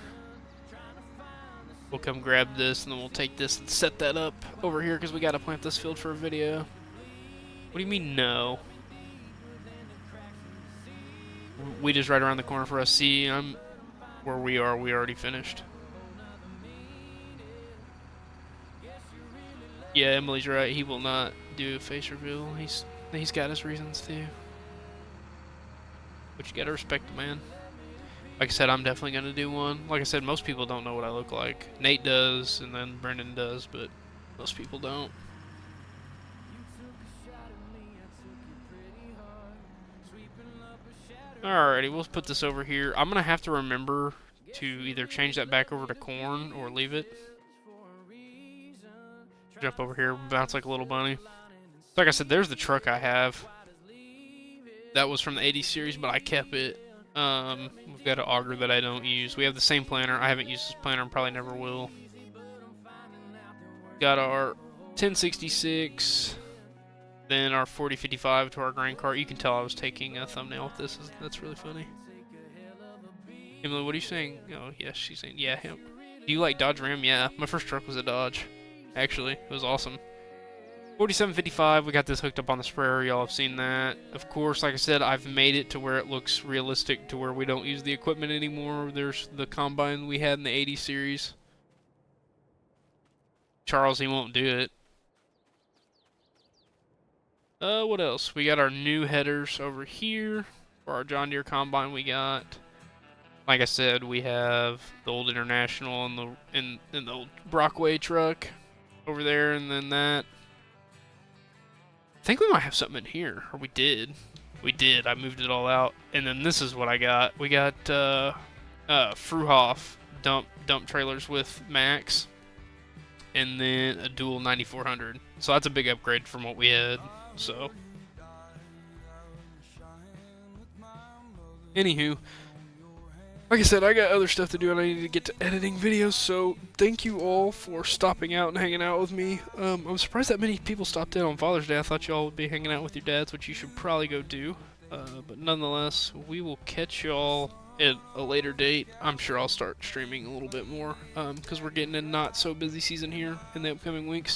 We'll come grab this, and then we'll take this and set that up over here, because we got to plant this field for a video. What do you mean, no? Wheat is right around the corner for us. See, where we are, we already finished. Yeah, Emily's right. He will not do a face reveal. He's got his reasons, too. But you got to respect the man. Like I said, I'm definitely going to do one. Like I said, most people don't know what I look like. Nate does, and then Brendan does, but most people don't. Alrighty, we'll put this over here. I'm going to have to remember to either change that back over to corn or leave it. Jump over here, bounce like a little bunny. Like I said, there's the truck I have. That was from the 80 series, but I kept it. We've got an auger that I don't use. We have the same planter. I haven't used this planter and probably never will. Got our 1066, then our 4055 to our grain cart. You can tell I was taking a thumbnail with this. That's really funny. Emily, what are you saying? Oh, yes, she's saying, yeah, him. Do you like Dodge Ram? Yeah, my first truck was a Dodge. Actually, it was awesome. 4755, we got this hooked up on the sprayer. Y'all have seen that. Of course, like I said, I've made it to where it looks realistic, to where we don't use the equipment anymore. There's the combine we had in the 80 series. Charles, he won't do it. What else? We got our new headers over here for our John Deere combine we got. Like I said, we have the old International and the old Brockway truck over there, and then that. I think we might have something in here, or we did. We did. I moved it all out, and then this is what I got. We got Fruhoff dump trailers with Max, and then a dual 9400. So that's a big upgrade from what we had. So, anywho, like I said, I got other stuff to do and I need to get to editing videos, so thank you all for stopping out and hanging out with me. I'm surprised that many people stopped in on Father's Day. I thought y'all would be hanging out with your dads, which you should probably go do. But nonetheless, we will catch y'all at a later date. I'm sure I'll start streaming a little bit more, because we're getting a not so busy season here in the upcoming weeks.